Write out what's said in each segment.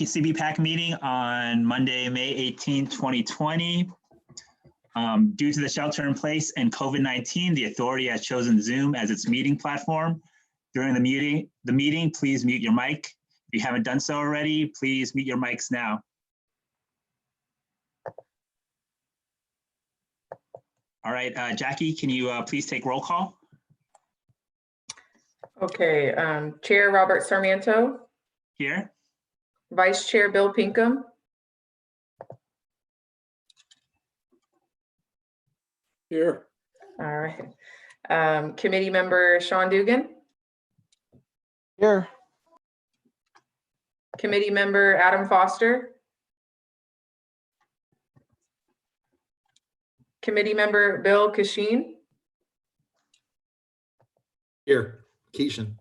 CBPAC meeting on Monday, May 18, 2020. Due to the shelter in place and COVID-19, the authority has chosen Zoom as its meeting platform. During the meeting, please mute your mic. If you haven't done so already, please mute your mics now. All right, Jackie, can you please take roll call? Okay, Chair Robert Sarmiento. Here. Vice Chair Bill Pinkham. Here. All right. Committee member Sean Dugan. Here. Committee member Adam Foster. Committee member Bill Kashin. Here. Keishan.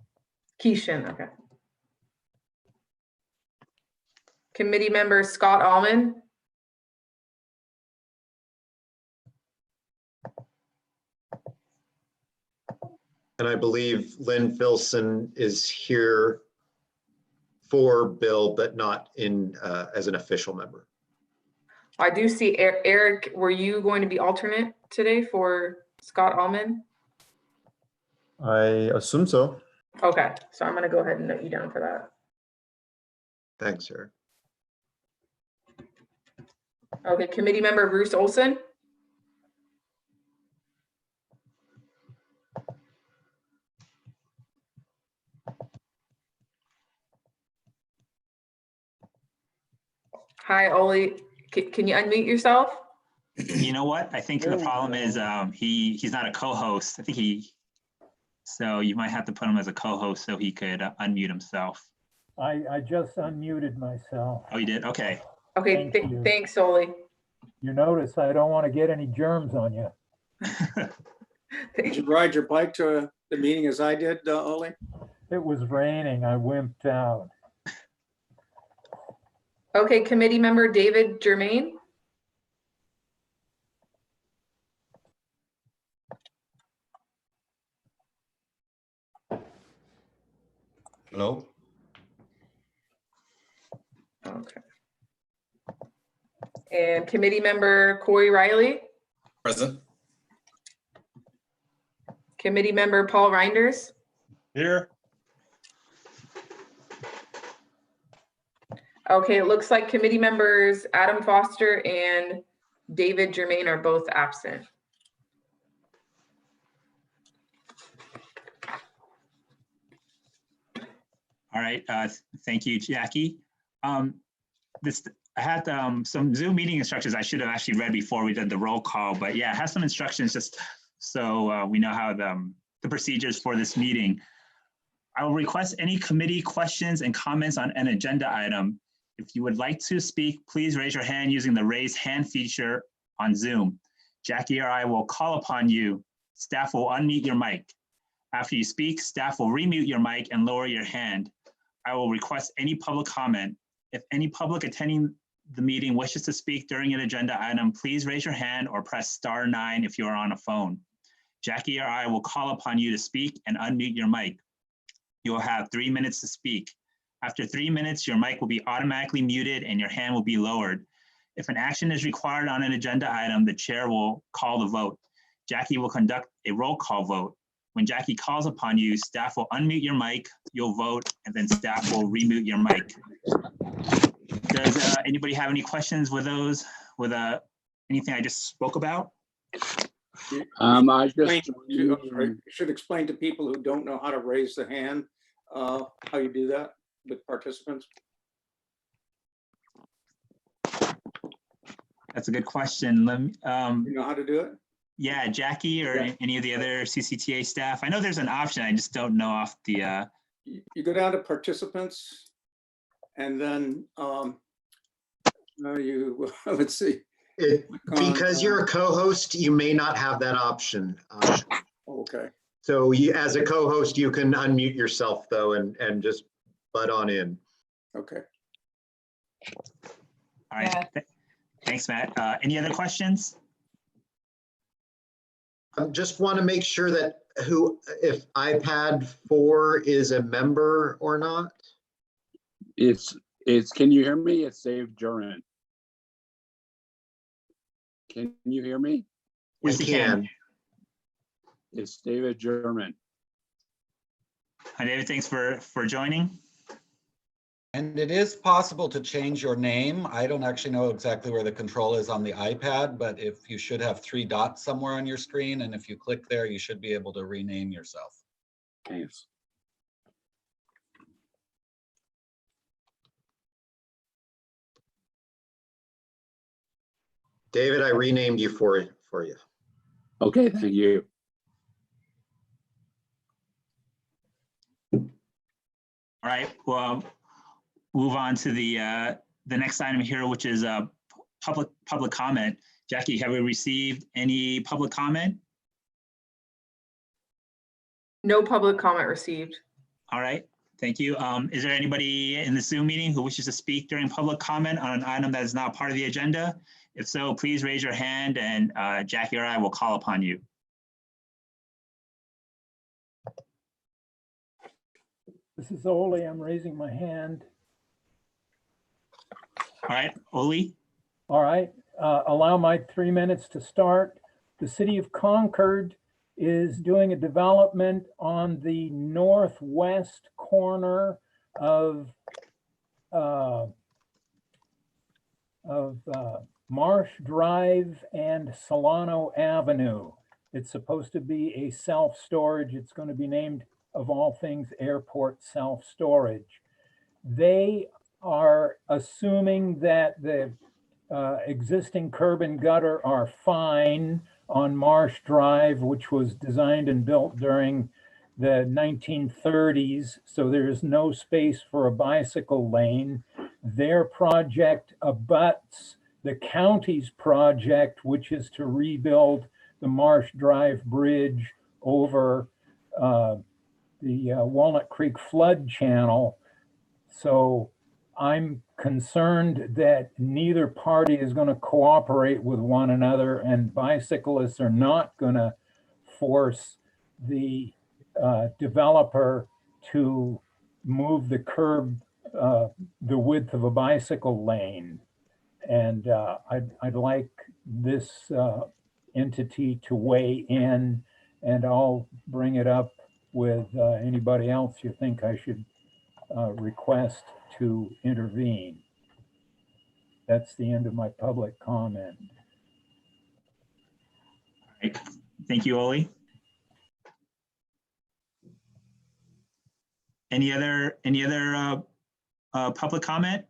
Keishan, okay. Committee member Scott Allman. And I believe Lynn Filson is here for Bill, but not in as an official member. I do see Eric, were you going to be alternate today for Scott Allman? I assume so. Okay, so I'm gonna go ahead and note you down for that. Thanks, Eric. Okay, committee member Bruce Olson. Hi, Oli. Can you unmute yourself? You know what? I think the problem is he's not a co-host. I think so you might have to put him as a co-host so he could unmute himself. I just unmuted myself. Oh, you did? Okay. Okay, Thank you. thanks, Oli. You notice I don't want to get any germs on you. Did you ride your bike to the meeting as I did, Oli? It was raining. I wimped out. Okay, committee member David Germain. Hello. Okay. And committee member Corey Riley. Present. Committee member Paul Reinders. Here. Okay, it looks like committee members Adam Foster and David Germain are both absent. All right, thank you, Jackie. I had some Zoom meeting instructions I should have actually read before we did the roll call, but yeah, it has some instructions just so we know how the procedures for this meeting. I will request any committee questions and comments on an agenda item. If you would like to speak, please raise your hand using the raise hand feature on Zoom. Jackie or I will call upon you. Staff will unmute your mic. After you speak, staff will remute your mic and lower your hand. I will request any public comment. If any public attending the meeting wishes to speak during an agenda item, please raise your hand or press *9 if you are on a phone. Jackie or I will call upon you to speak and unmute your mic. You will have 3 minutes to speak. After 3 minutes, your mic will be automatically muted and your hand will be lowered. If an action is required on an agenda item, the chair will call the vote. Jackie will conduct a roll call vote. When Jackie calls upon you, staff will unmute your mic, you'll vote, and then staff will remute your mic. Does anybody have any questions with those, with anything I just spoke about? I should explain to people who don't know how to raise the hand, how you do that with participants. That's a good question. Let me, You know how to do it? yeah, Jackie or any of the other CCTA staff. I know there's an option. I just don't know off the. You go down to participants, and then you let's see. Because you're a co-host, you may not have that option. Okay. So you, as a co-host, you can unmute yourself though and just butt on in. Okay. All right. Thanks, Matt. Any other questions? I just want to make sure that if iPad 4 is a member or not. It's Can you hear me? It's Dave German. Can you hear me? We Yes, you can. It's David German. Hi, David, thanks for joining. And it is possible to change your name. I don't actually know exactly where the control is on the iPad, but if you should have 3 dots somewhere on your screen, and if you click there, you should be able to rename yourself. Thanks. David, I renamed you for you. Okay, thank you. All right, well, move on to the next item here, which is public comment. Jackie, have we received any public comment? No public comment received. All right, thank you. Is there anybody in the Zoom meeting who wishes to speak during public comment on an item that is not part of the agenda? If so, please raise your hand and Jackie or I will call upon you. This is Ole. I'm raising my hand. All right, Oli. All right. Allow my 3 minutes to start. The city of Concord is doing a development on the northwest corner of Marsh Drive and Solano Avenue. It's supposed to be a self-storage. It's going to be named, of all things, Airport Self-Storage. They are assuming that the existing curb and gutter are fine on Marsh Drive, which was designed and built during the 1930s, so there is no space for a bicycle lane. Their project abuts the county's project, which is to rebuild the Marsh Drive Bridge over the Walnut Creek flood channel. So I'm concerned that neither party is going to cooperate with one another, and bicyclists are not going to force the developer to move the curb the width of a bicycle lane. And I'd like this entity to weigh in, and I'll bring it up with anybody else you think I should request to intervene. That's the end of my public comment. All right. Thank you, Oli. Any other public comment?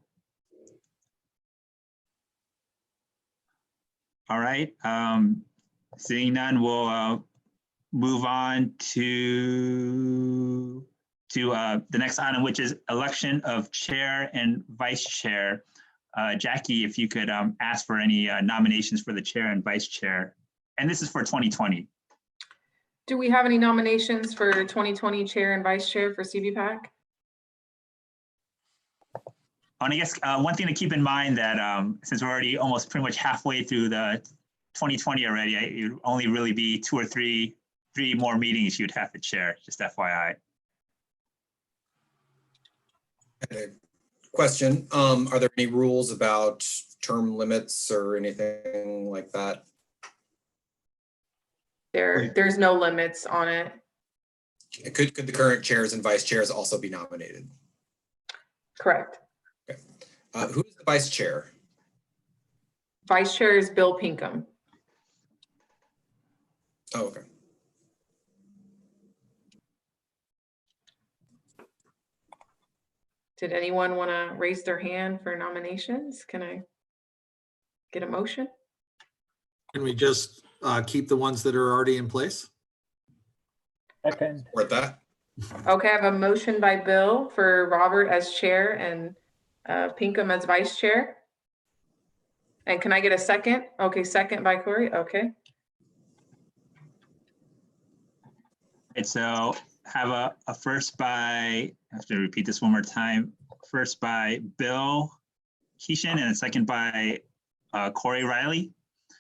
All right. Seeing none, we'll move on to the next item, which is election of chair and vice chair. Jackie, if you could ask for any nominations for the chair and vice chair. And this is for 2020. Do we have any nominations for 2020 chair and vice chair for CBPAC? And I guess one thing to keep in mind that since we're already almost pretty much halfway through the 2020 already, it would only really be 2 or 3 more meetings you'd have to chair, just FYI. Okay. Question, are there any rules about term limits or anything like that? There's no limits on it. Could the current chairs and vice chairs also be nominated? Correct. Okay. Who is the vice chair? Vice chair is Bill Pinkham. Oh, okay. Did anyone want to raise their hand for nominations? Can I get a motion? Can we just keep the ones that are already in place? Second. Support that. Okay, I have a motion by Bill for Robert as chair and Pinkham as vice chair. And can I get a second? Okay, second by Corey. Okay. And so have a first by, I have to repeat this one more time. First by Bill Keeshan and a second by Corey Riley.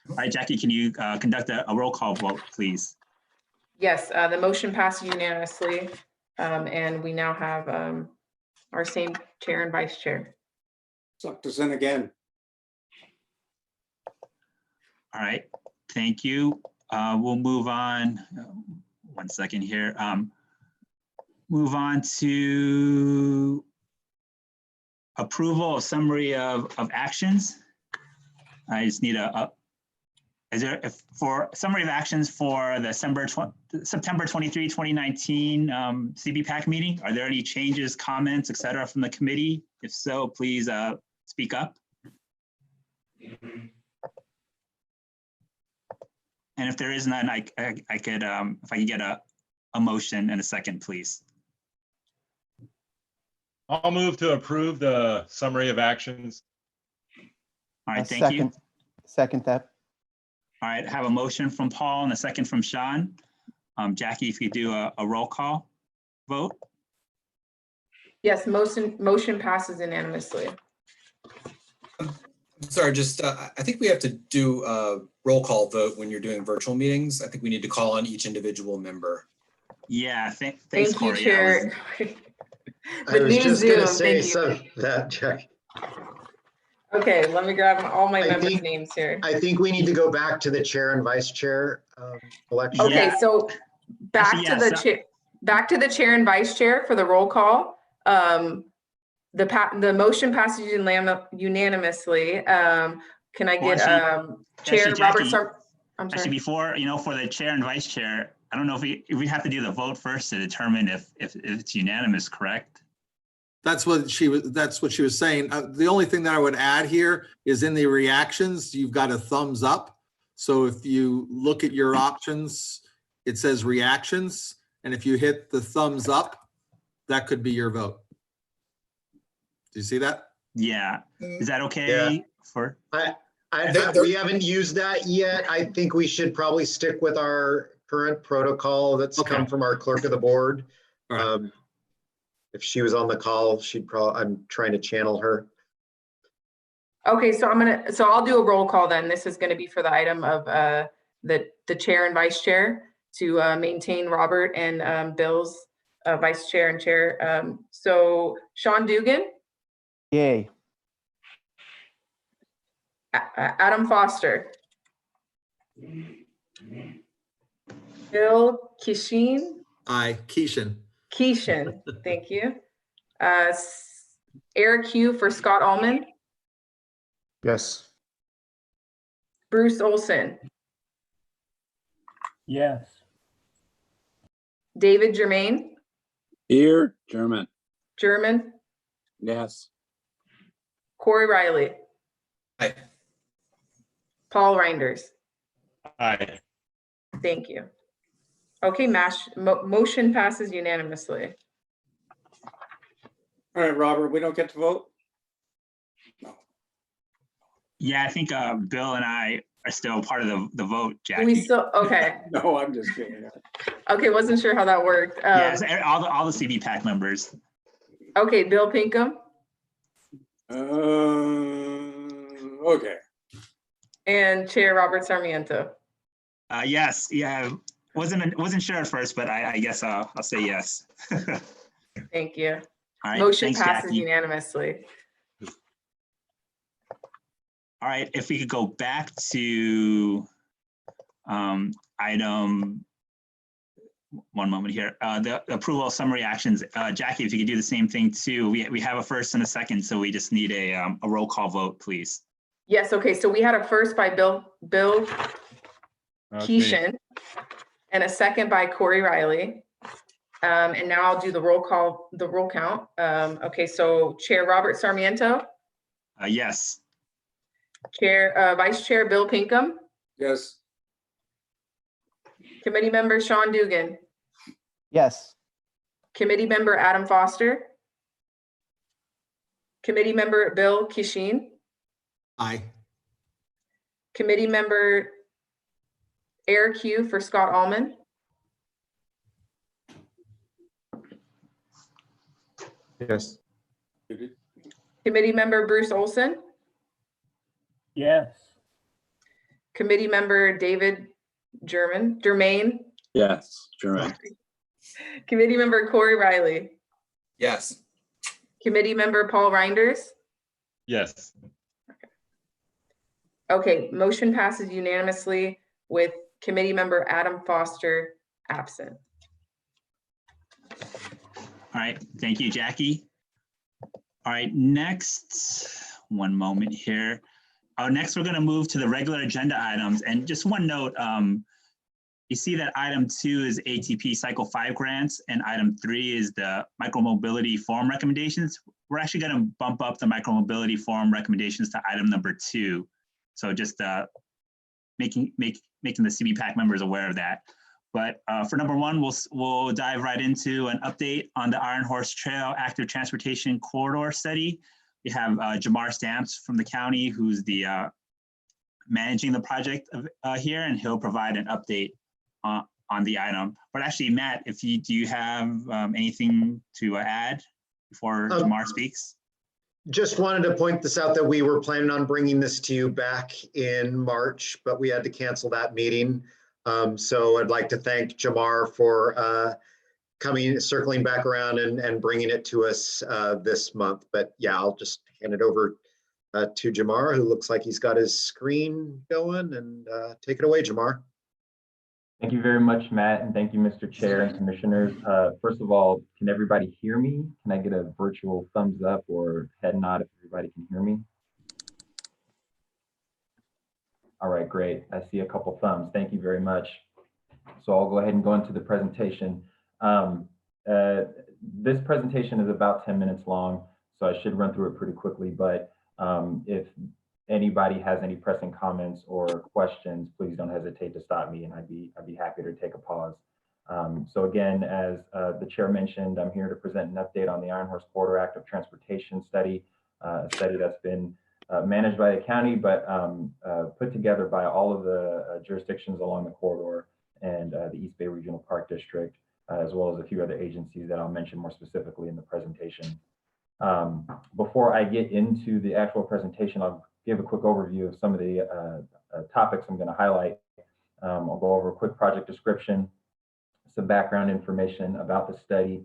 All right, Jackie, can you conduct a roll call vote, please? Yes, the motion passed unanimously. And we now have our same chair and vice chair. Sucked us in again. All right, thank you. We'll move on. One second here. Move on to approval of summary of actions. I just need for summary of actions for the September 23, 2019 CBPAC meeting. Are there any changes, comments, et cetera, from the committee? If so, please speak up. And if there is none, I could, if I could get a motion and a second, please. I'll move to approve the summary of actions. All right, thank you. Second that. All right, I have a motion from Paul and a second from Sean. Jackie, if you do a roll call vote. Yes, motion passes unanimously. Sorry, just, I think we have to do a roll call vote when you're doing virtual meetings. I think we need to call on each individual member. Yeah, thanks, Thank you, Corey. Chair. I was just going to say Zoom, that, Jack. Okay, let me grab all my I members' think- names here. I think we need to go back to the chair and vice chair election. Okay, Yeah. so back Actually, to the yes, chair, back to the chair and vice chair for the roll call. The motion passes unanimously. Can I get Chair Actually, Robert? Jackie, I'm Actually, sorry. before, for the chair and vice chair, I don't know if we have to do the vote first to determine if it's unanimous, correct? That's what she was saying. The only thing that I would add here is in the reactions, you've got a thumbs up. So if you look at your options, it says reactions. And if you hit the thumbs up, that could be your vote. Do you see that? Yeah. Is that okay Yeah. for? We haven't used that yet. I think we should probably stick with our current protocol that's Okay. come from our clerk of the board. All right. If she was on the call, I'm trying to channel her. Okay, so I'll do a roll call then. This is gonna be for the item of the chair and vice chair to maintain Robert and Bill's vice chair and chair. So Sean Dugan, Yay. Adam Foster, Bill Kishin, Aye, Keishan. thank you. Eric Hugh for Scott Allman, Yes. Bruce Olson, Yes. David Germain, Here, German. Yes. Corey Riley, Aye. Paul Reinders. Aye. Thank you. Okay, motion passes unanimously. All right, Robert, we don't get to vote? Yeah, I think Bill and I are still part of the vote, Jackie. We still, okay. No, I'm just kidding. Okay, wasn't sure how that worked. Yes, all the CBPAC members. Okay, Bill Pinkham Okay. and Chair Robert Sarmiento. Yes, yeah, wasn't sure at first, but I guess I'll say yes. All Thank you. right, Motion thanks, passes Jackie. unanimously. All right, if we could go back to item, one moment here, the approval of summary actions. Jackie, if you could do the same thing too. We have a first and a second, so we just need a roll call vote, please. Yes, okay, so we had a first by Bill That's me. Keishan and a second by Corey Riley. And now I'll do the roll count. Okay, so Chair Robert Sarmiento, Yes. Vice Chair Bill Pinkham, Yes. Committee Member Sean Dugan, Yes. Committee Member Adam Foster, Committee Member Bill Kishin, Aye. Committee Member Eric Hugh for Scott Allman, Yes. Committee Member Bruce Olson, Yes. Committee Member David Germain, Yes, German. Committee Member Corey Riley, Yes. Committee Member Paul Reinders, Yes. Okay, motion passes unanimously with committee member Adam Foster absent. All right, thank you, Jackie. All right, next, one moment here. Next, we're going to move to the regular agenda items. And just one note, you see that item 2 is ATP Cycle 5 grants, and item 3 is the Micromobility Forum recommendations. We're actually going to bump up the Micromobility Forum recommendations to item number 2. So just making the CBPAC members aware of that. But for number 1, we'll dive right into an update on the Iron Horse Trail Active Transportation Corridor Study. We have Jamar Stamps from the county, who's the managing the project here, and he'll provide an update on the item. But actually, Matt, do you have anything to add before Jamar speaks? Just wanted to point this out that we were planning on bringing this to you back in March, but we had to cancel that meeting. So I'd like to thank Jamar for circling back around and bringing it to us this month. But yeah, I'll just hand it over to Jamar, who looks like he's got his screen going, and take it away, Jamar. Thank you very much, Matt, and thank you, Mr. Chair and Commissioners. First of all, can everybody hear me? Can I get a virtual thumbs up or head nod if everybody can hear me? All right, great. I see a couple thumbs. Thank you very much. So I'll go ahead and go into the presentation. This presentation is about 10 minutes long, so I should run through it pretty quickly, but if anybody has any pressing comments or questions, please don't hesitate to stop me, and I'd be happy to take a pause. So again, as the chair mentioned, I'm here to present an update on the Iron Horse Corridor Active Transportation Study, a study that's been managed by the county, but put together by all of the jurisdictions along the corridor and the East Bay Regional Park District, as well as a few other agencies that I'll mention more specifically in the presentation. Before I get into the actual presentation, I'll give a quick overview of some of the topics I'm going to highlight. I'll go over a quick project description, some background information about the study,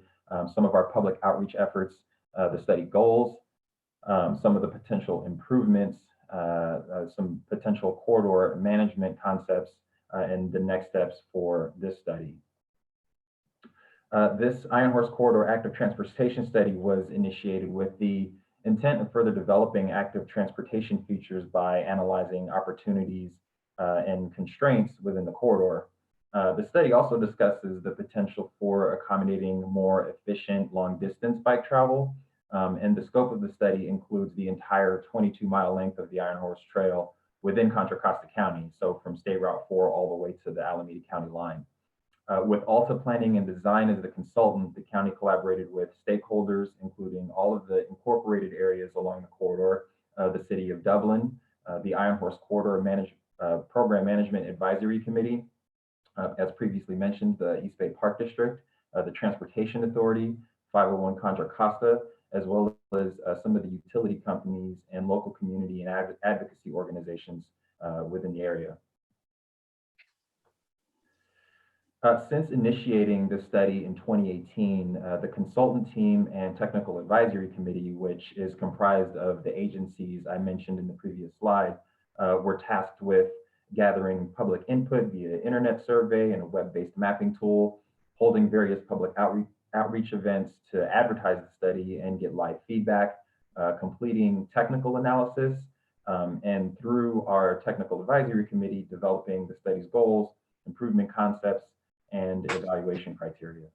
some of our public outreach efforts, the study goals, some of the potential improvements, some potential corridor management concepts, and the next steps for this study. This Iron Horse Corridor Active Transportation Study was initiated with the intent of further developing active transportation features by analyzing opportunities and constraints within the corridor. The study also discusses the potential for accommodating more efficient long-distance bike travel, and the scope of the study includes the entire 22-mile length of the Iron Horse Trail within Contra Costa County, so from State Route 4 all the way to the Alameda County line. With Alta Planning and Design as the consultant, the county collaborated with stakeholders, including all of the incorporated areas along the corridor, the City of Dublin, the Iron Horse Corridor Program Management Advisory Committee, as previously mentioned, the East Bay Park District, the Transportation Authority, 501 Contra Costa, as well as some of the utility companies and local community and advocacy organizations within the area. Since initiating this study in 2018, the consultant team and technical advisory committee, which is comprised of the agencies I mentioned in the previous slide, were tasked with gathering public input via internet survey and a web-based mapping tool, holding various public outreach events to advertise the study and get live feedback, completing technical analysis, and through our technical advisory committee, developing the study's goals, improvement concepts, and evaluation criteria.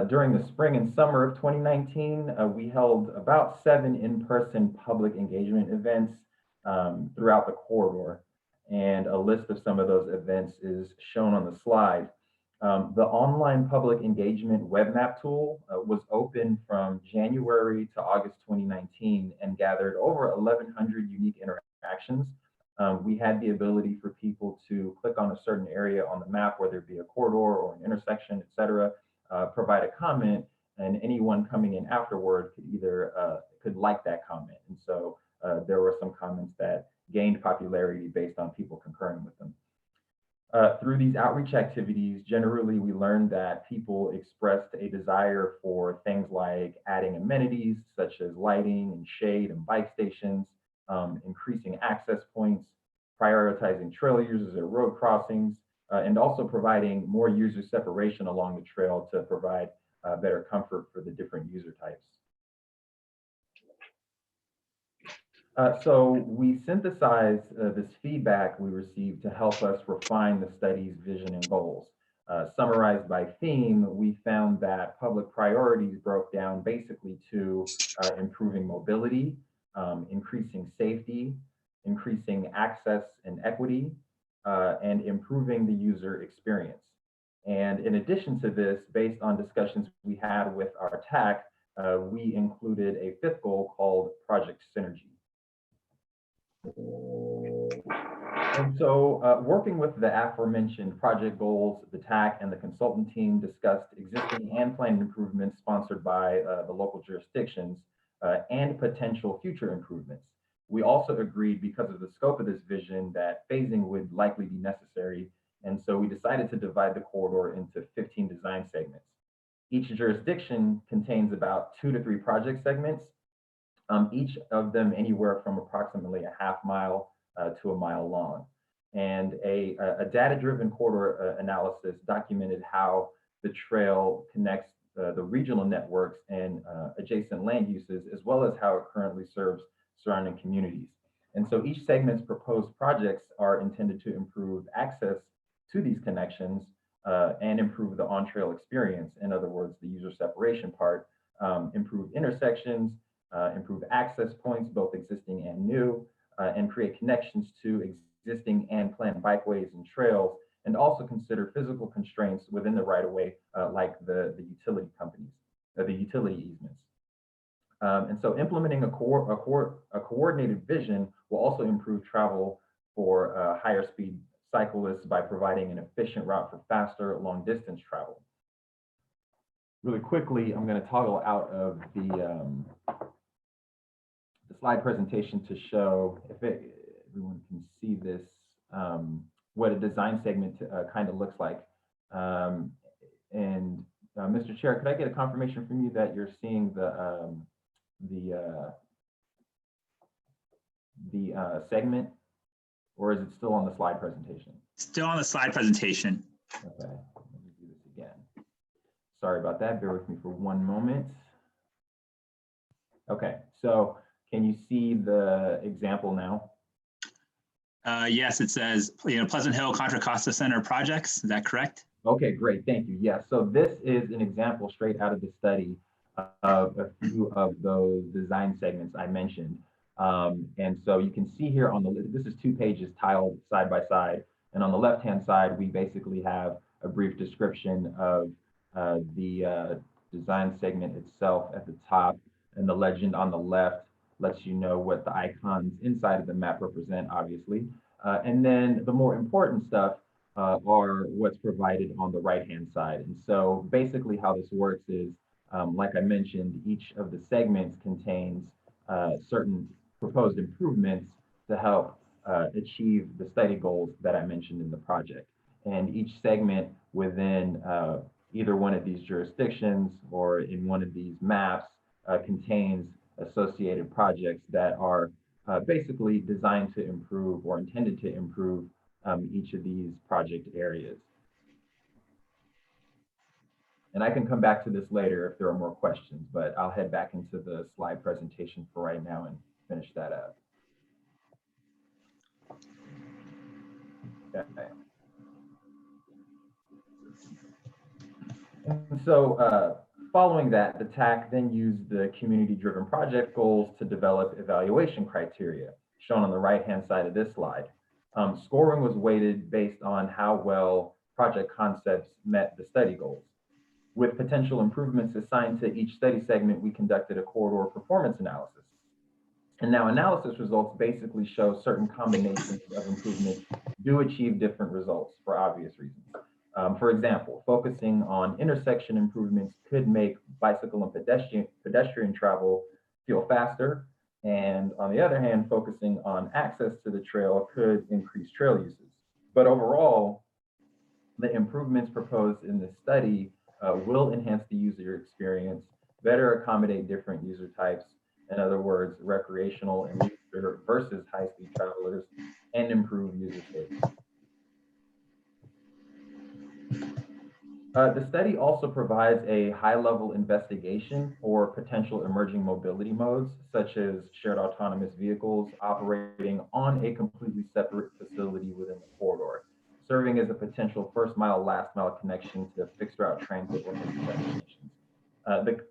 During the spring and summer of 2019, we held about 7 in-person public engagement events throughout the corridor, and a list of some of those events is shown on the slide. The online public engagement web map tool was open from January to August 2019 and gathered over 1,100 unique interactions. We had the ability for people to click on a certain area on the map, whether it be a corridor or an intersection, et cetera, provide a comment, and anyone coming in afterward could either could like that comment. And so there were some comments that gained popularity based on people concurring with them. Through these outreach activities, generally we learned that people expressed a desire for things like adding amenities such as lighting and shade and bike stations, increasing access points, prioritizing trail users at road crossings, and also providing more user separation along the trail to provide better comfort for the different user types. So we synthesized this feedback we received to help us refine the study's vision and goals. Summarized by theme, we found that public priorities broke down basically to improving mobility, increasing safety, increasing access and equity, and improving the user experience. And in addition to this, based on discussions we had with our TAC, we included a fifth goal called Project Synergy. And so working with the aforementioned project goals, the TAC and the consultant team discussed existing and planned improvements sponsored by the local jurisdictions and potential future improvements. We also agreed, because of the scope of this vision, that phasing would likely be necessary. And so we decided to divide the corridor into 15 design segments. Each jurisdiction contains about 2 to 3 project segments, each of them anywhere from approximately a half mile to a mile long. And a data-driven corridor analysis documented how the trail connects the regional networks and adjacent land uses, as well as how it currently serves surrounding communities. And so each segment's proposed projects are intended to improve access to these connections and improve the on-trail experience. In other words, the user separation part, improve intersections, improve access points, both existing and new, and create connections to existing and planned bikeways and trails, and also consider physical constraints within the right-of-way, like the utility companies, the utility easements. And so implementing a coordinated vision will also improve travel for higher speed cyclists by providing an efficient route for faster long distance travel. Really quickly, I'm going to toggle out of the slide presentation to show, if everyone can see this, what a design segment kind of looks like. Mr. Chair, could I get a confirmation from you that you're seeing the segment, or is it still on the slide presentation? Still on the slide presentation. Okay, let me do this again. Sorry about that, bear with me for one moment. Okay, so can you see the example now? Yes, it says, Pleasant Hill Contra Costa Center projects. Is that correct? Okay, great, thank you. Yes, so this is an example straight out of the study of a few of those design segments I mentioned. And so you can see here on this is 2 pages tiled side by side. And on the left-hand side, we basically have a brief description of the design segment itself at the top, and the legend on the left lets you know what the icons inside of the map represent, obviously. And then the more important stuff are what's provided on the right-hand side. And so basically how this works is, like I mentioned, each of the segments contains certain proposed improvements to help achieve the study goals that I mentioned in the project. And each segment within either one of these jurisdictions or in one of these maps contains associated projects that are basically designed to improve or intended to improve each of these project areas. And I can come back to this later if there are more questions, but I'll head back into the slide presentation for right now and finish that up. Okay. And so following that, the TAC then used the community-driven project goals to develop evaluation criteria, shown on the right-hand side of this slide. Scoring was weighted based on how well project concepts met the study goals. With potential improvements assigned to each study segment, we conducted a corridor performance analysis. And now analysis results basically show certain combinations of improvements do achieve different results for obvious reasons. For example, focusing on intersection improvements could make bicycle and pedestrian travel feel faster. And on the other hand, focusing on access to the trail could increase trail uses. But overall, The improvements proposed in this study will enhance the user experience, better accommodate different user types, in other words, recreational and leisure versus high-speed travelers, and improve user safety. The study also provides a high-level investigation for potential emerging mobility modes, such as shared autonomous vehicles operating on a completely separate facility within the corridor, serving as a potential first mile, last mile connection to fixed route transit or major destinations.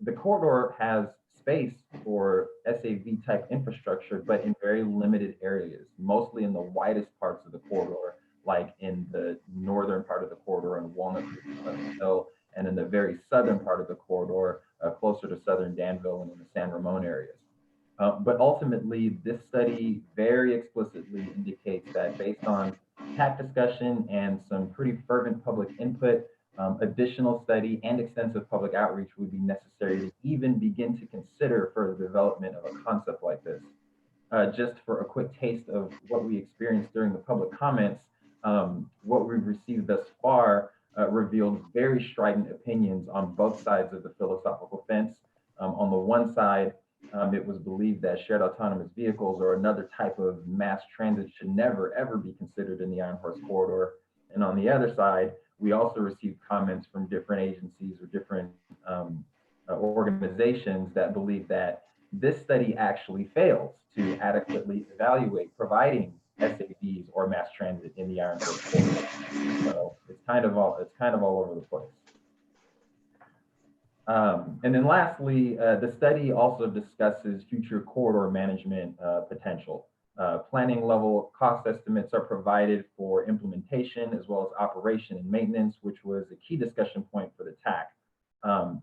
The corridor has space for SAV type infrastructure, but in very limited areas, mostly in the widest parts of the corridor, like in the northern part of the corridor in Walnut Creek and Pleasant Hill, and in the very southern part of the corridor, closer to southern Danville and in the San Ramon areas. But ultimately, this study very explicitly indicates that based on TAC discussion and some pretty fervent public input, additional study and extensive public outreach would be necessary to even begin to consider further development of a concept like this. Just for a quick taste of what we experienced during the public comments, what we've received thus far revealed very strident opinions on both sides of the philosophical fence. On the one side, it was believed that shared autonomous vehicles or another type of mass transit should never, ever be considered in the Iron Horse Corridor. And on the other side, we also received comments from different agencies or different organizations that believe that this study actually fails to adequately evaluate providing SAVs or mass transit in the Iron Horse Corridor. So it's kind of all over the place. And then lastly, the study also discusses future corridor management potential. Planning level cost estimates are provided for implementation as well as operation and maintenance, which was a key discussion point for the TAC.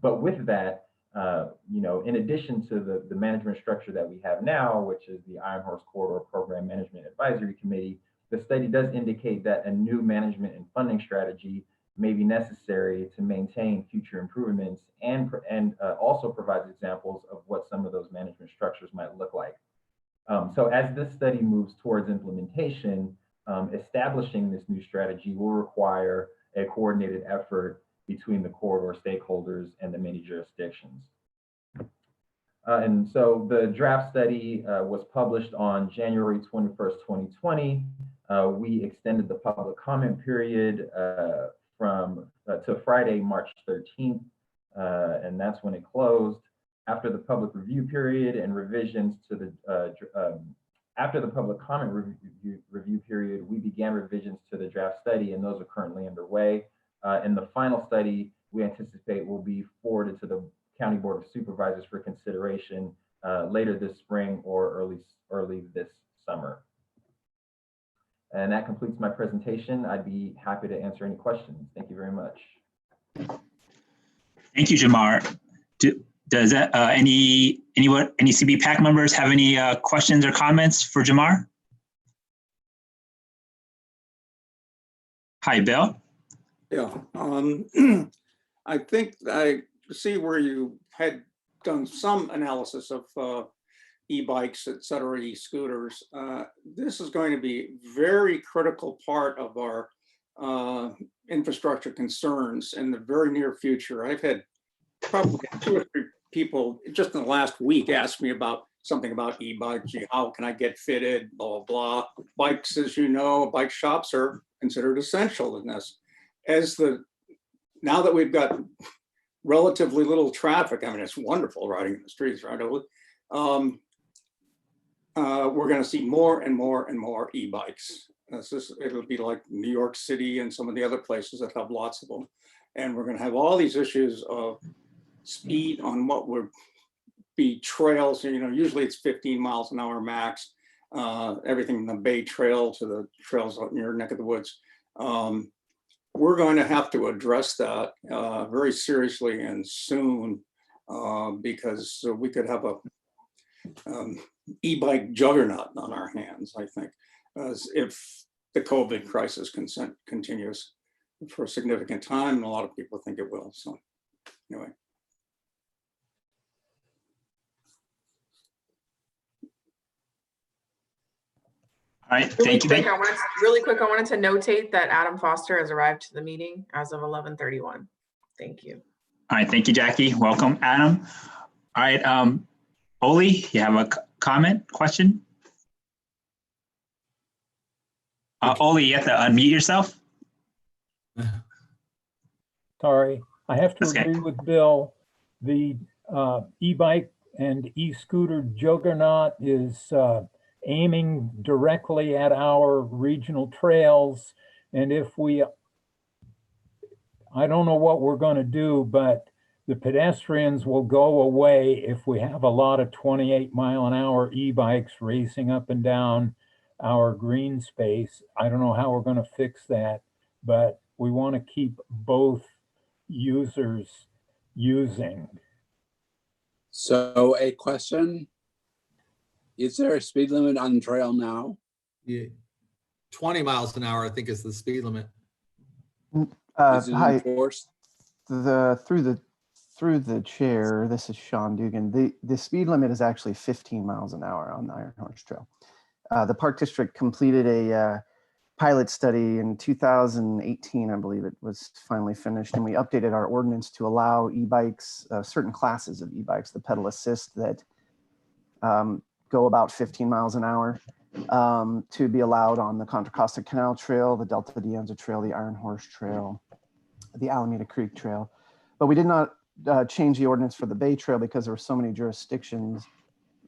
But with that, in addition to the management structure that we have now, which is the Iron Horse Corridor Program Management Advisory Committee, the study does indicate that a new management and funding strategy may be necessary to maintain future improvements and also provides examples of what some of those management structures might look like. So as this study moves towards implementation, establishing this new strategy will require a coordinated effort between the corridor stakeholders and the many jurisdictions. And so the draft study was published on January 21st, 2020. We extended the public comment period to Friday, March 13th, and that's when it closed. After the public review period and revisions to the, after the public comment review period, we began revisions to the draft study, and those are currently underway. And the final study we anticipate will be forwarded to the County Board of Supervisors for consideration later this spring or early this summer. And that completes my presentation. I'd be happy to answer any questions. Thank you very much. Thank you, Jamar. Does that, any CB members have any questions or comments for Jamar? Hi, Bill. Yeah, I think I see where you had done some analysis of e-bikes, et cetera, e-scooters. This is going to be a very critical part of our infrastructure concerns in the very near future. I've had probably 2 or 3 people just in the last week ask me about something about e-bikes. How can I get fitted, blah, blah, blah. Bikes, as you know, bike shops are considered essential in this. Now that we've got relatively little traffic, I mean, it's wonderful riding in the streets, right? We're going to see more and more and more e-bikes. It'll be like New York City and some of the other places that have lots of them. And we're going to have all these issues of speed on what would be trails. Usually it's 15 miles an hour max. Everything from the Bay Trail to the trails out in your neck of the woods. We're going to have to address that very seriously and soon because we could have a e-bike juggernaut on our hands, I think, as if the COVID crisis continues for a significant time, and a lot of people think it will. So anyway. All right, Really thank you. quick, really quick, I wanted to notate that Adam Foster has arrived to the meeting as of 11:31. Thank you. All right, thank you, Jackie. Welcome, Adam. All right, Oli, you have a comment, question? Oli, you have to unmute yourself. Sorry, I have to That's okay. agree with Bill. The e-bike and e-scooter juggernaut is aiming directly at our regional trails. And if we, I don't know what we're going to do, but the pedestrians will go away if we have a lot of 28-mile-an-hour e-bikes racing up and down our green space. I don't know how we're going to fix that, but we want to keep both users using. So a question, is there a speed limit on the trail now? Yeah. 20 miles an hour, I think, is the speed limit. Is it Hi, enforced? through the chair, this is Sean Dugan. The speed limit is actually 15 miles an hour on the Iron Horse Trail. The Park District completed a pilot study in 2018, I believe it was finally finished, and we updated our ordinance to allow e-bikes, certain classes of e-bikes, the pedal assist that go about 15 miles an hour, to be allowed on the Contra Costa Canal Trail, the Delta Dianza Trail, the Iron Horse Trail, the Alameda Creek Trail. But we did not change the ordinance for the Bay Trail because there were so many jurisdictions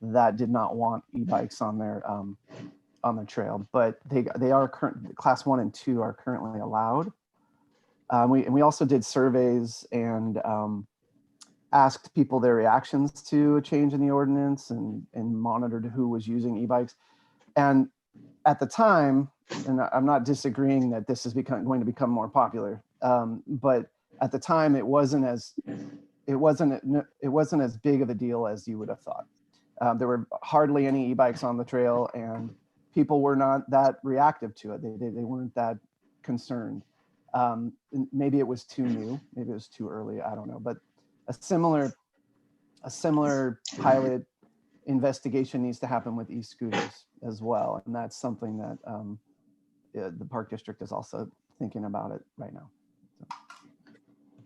that did not want e-bikes on the trail. But they are current, class 1 and 2 are currently allowed. We also did surveys and asked people their reactions to a change in the ordinance and monitored who was using e-bikes. And at the time, and I'm not disagreeing that this is going to become more popular, but at the time it wasn't as big of a deal as you would have thought. There were hardly any e-bikes on the trail, and people were not that reactive to it. They weren't that concerned. Maybe it was too new. Maybe it was too early. I don't know. But a similar pilot investigation needs to happen with e-scooters as well, and that's something that the Park District is also thinking about it right now. So.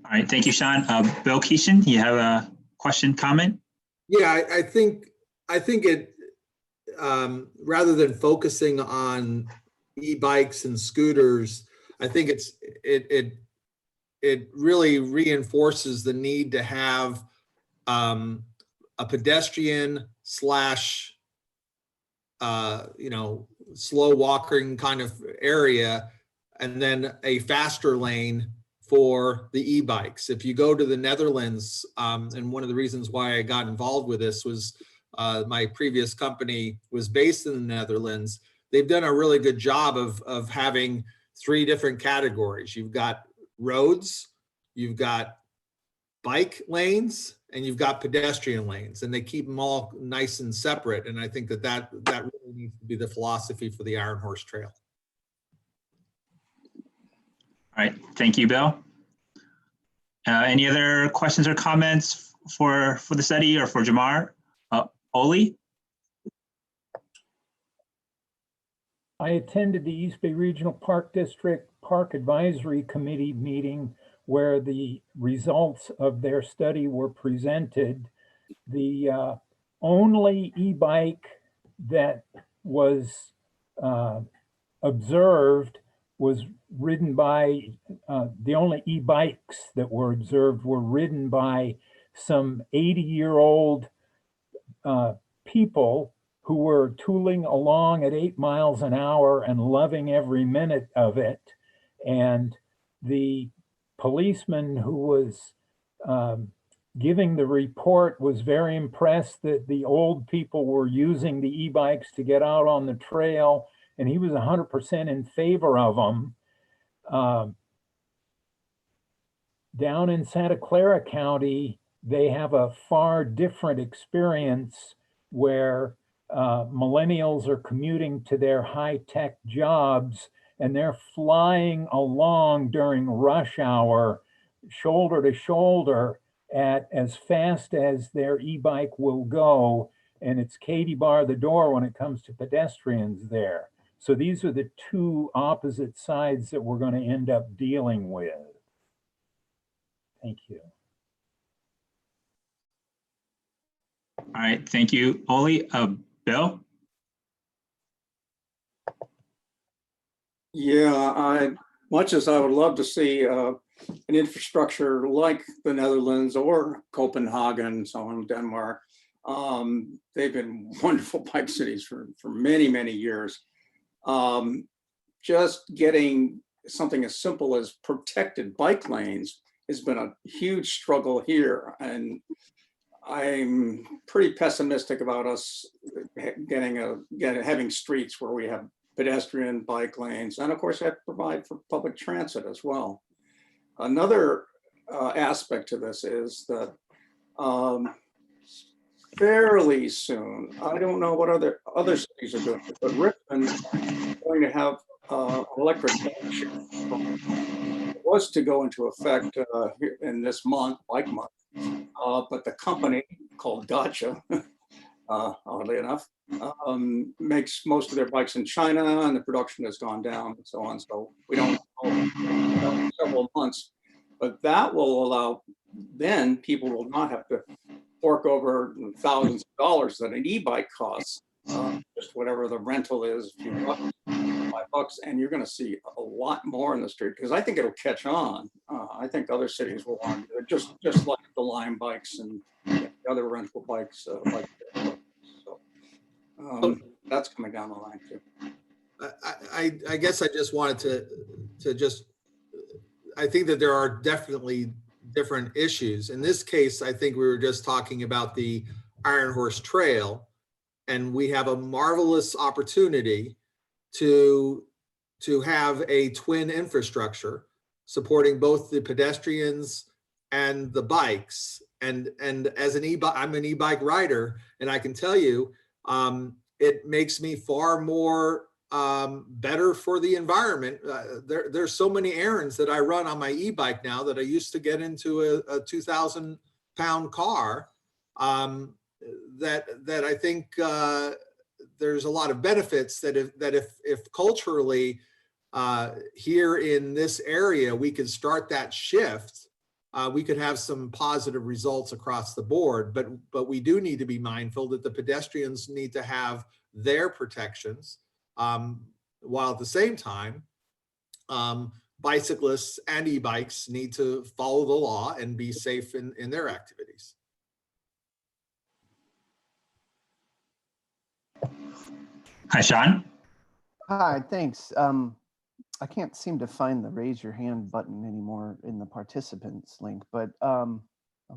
All right, thank you, Sean. Bill Keeshan, you have a question, comment? Yeah, I think it, rather than focusing on e-bikes and scooters, I think it really reinforces the need to have a pedestrian slash slow walking kind of area, and then a faster lane for the e-bikes. If you go to the Netherlands, and one of the reasons why I got involved with this was my previous company was based in the Netherlands. They've done a really good job of having 3 different categories. You've got roads, you've got bike lanes, and you've got pedestrian lanes, and they keep them all nice and separate. And I think that really needs to be the philosophy for the Iron Horse Trail. All right, thank you, Bill. Any other questions or comments for the study or for Jamar? Oli? I attended the East Bay Regional Park District Park Advisory Committee meeting where the results of their study were presented. The only e-bike that was observed was ridden by, the only e-bikes that were observed were ridden by some 80-year-old people who were tooling along at 8 miles an hour and loving every minute of it. And the policeman who was giving the report was very impressed that the old people were using the e-bikes to get out on the trail, and he was 100% in favor of them. Down in Santa Clara County, they have a far different experience where millennials are commuting to their high-tech jobs, and they're flying along during rush hour, shoulder to shoulder, at as fast as their e-bike will go. And it's Katie bar the door when it comes to pedestrians there. So these are the two opposite sides that we're going to end up dealing with. Thank you. All right, thank you, Oli. Bill? Yeah, much as I would love to see an infrastructure like the Netherlands or Copenhagen, so in Denmark, they've been wonderful bike cities for many, many years. Just getting something as simple as protected bike lanes has been a huge struggle here. And I'm pretty pessimistic about us having streets where we have pedestrian bike lanes, and of course have to provide for public transit as well. Another aspect to this is that fairly soon, I don't know what other cities are doing, but Richmond is going to have electric bike sharing. It was to go into effect in this month, bike month, but the company called Gotcha, oddly enough, makes most of their bikes in China, and the production has gone down and so on. So we don't know several months, but that will allow, then people will not have to fork over thousands of dollars that an e-bike costs, just whatever the rental is, a few bucks, $5, and you're going to see a lot more in the street, because I think it'll catch on. I think other cities will want to do it, just like the Lime bikes and the other rental bikes. So that's coming down the line too. I guess I just wanted to just, I think that there are definitely different issues. In this case, I think we were just talking about the Iron Horse Trail, and we have a marvelous opportunity to have a twin infrastructure supporting both the pedestrians and the bikes. And as an I'm an e-bike rider, and I can tell you, it makes me far more better for the environment. There's so many errands that I run on my e-bike now that I used to get into a 2,000-pound car. That I think there's a lot of benefits that if culturally here in this area we could start that shift, we could have some positive results across the board. But we do need to be mindful that the pedestrians need to have their protections, while at the same time, bicyclists and e-bikes need to follow the law and be safe in their activities. Hi, Sean. Hi, thanks. I can't seem to find the raise your hand button anymore in the participants link, but I'll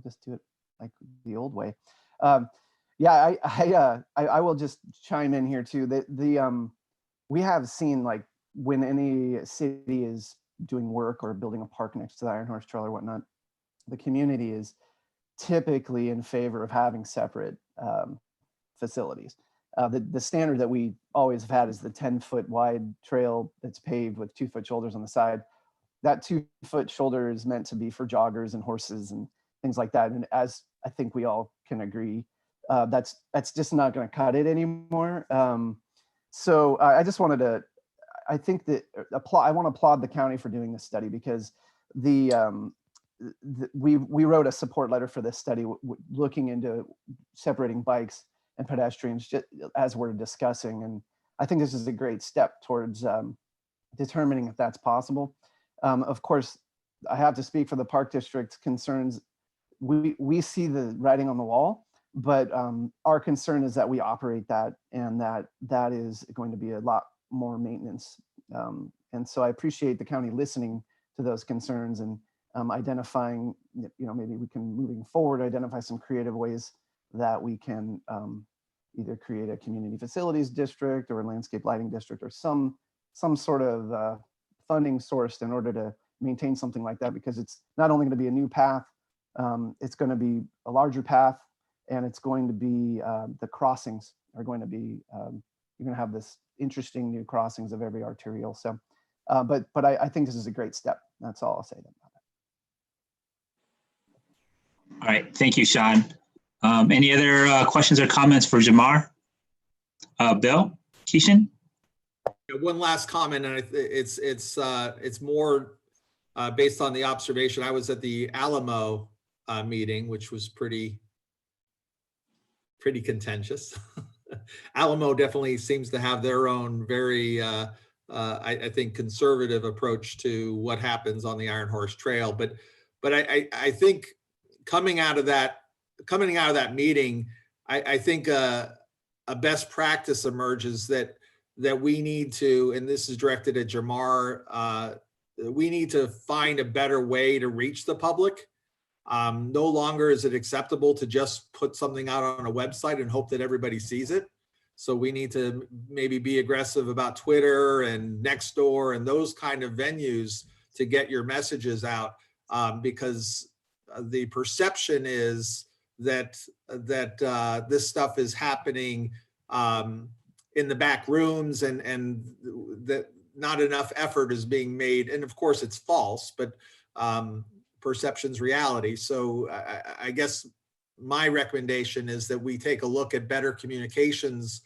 just do it like the old way. Yeah, I will just chime in here too. We have seen, like, when any city is doing work or building a park next to the Iron Horse Trail or whatnot, the community is typically in favor of having separate facilities. The standard that we always have had is the 10-foot wide trail that's paved with 2-foot shoulders on the side. That 2-foot shoulder is meant to be for joggers and horses and things like that. And as I think we all can agree, that's just not going to cut it anymore. So I just wanted to, I think that I want to applaud the county for doing this study, because we wrote a support letter for this study looking into separating bikes and pedestrians just as we're discussing. And I think this is a great step towards determining if that's possible. Of course, I have to speak for the Park District's concerns. We see the writing on the wall, but our concern is that we operate that, and that is going to be a lot more maintenance. And so I appreciate the county listening to those concerns and identifying, maybe we can, moving forward, identify some creative ways that we can either create a community facilities district or a landscape lighting district or some sort of funding source in order to maintain something like that, because it's not only going to be a new path, it's going to be a larger path, and it's going to be the crossings are going to be you're going to have this interesting new crossings of every arterial. So but I think this is a great step. That's all I'll say about it. All right, thank you, Sean. Any other questions or comments for Jamar? Bill, Keishan? One last comment, and it's more based on the observation. I was at the Alamo meeting, which was pretty contentious. Alamo definitely seems to have their own very, I think, conservative approach to what happens on the Iron Horse Trail. But I think coming out of that meeting, I think a best practice emerges that we need to, and this is directed at Jamar, we need to find a better way to reach the public. No longer is it acceptable to just put something out on a website and hope that everybody sees it. So we need to maybe be aggressive about Twitter and Nextdoor and those kind of venues to get your messages out, because the perception is that this stuff is happening in the back rooms, and that not enough effort is being made. And of course it's false, but perception's reality. So I guess my recommendation is that we take a look at better communications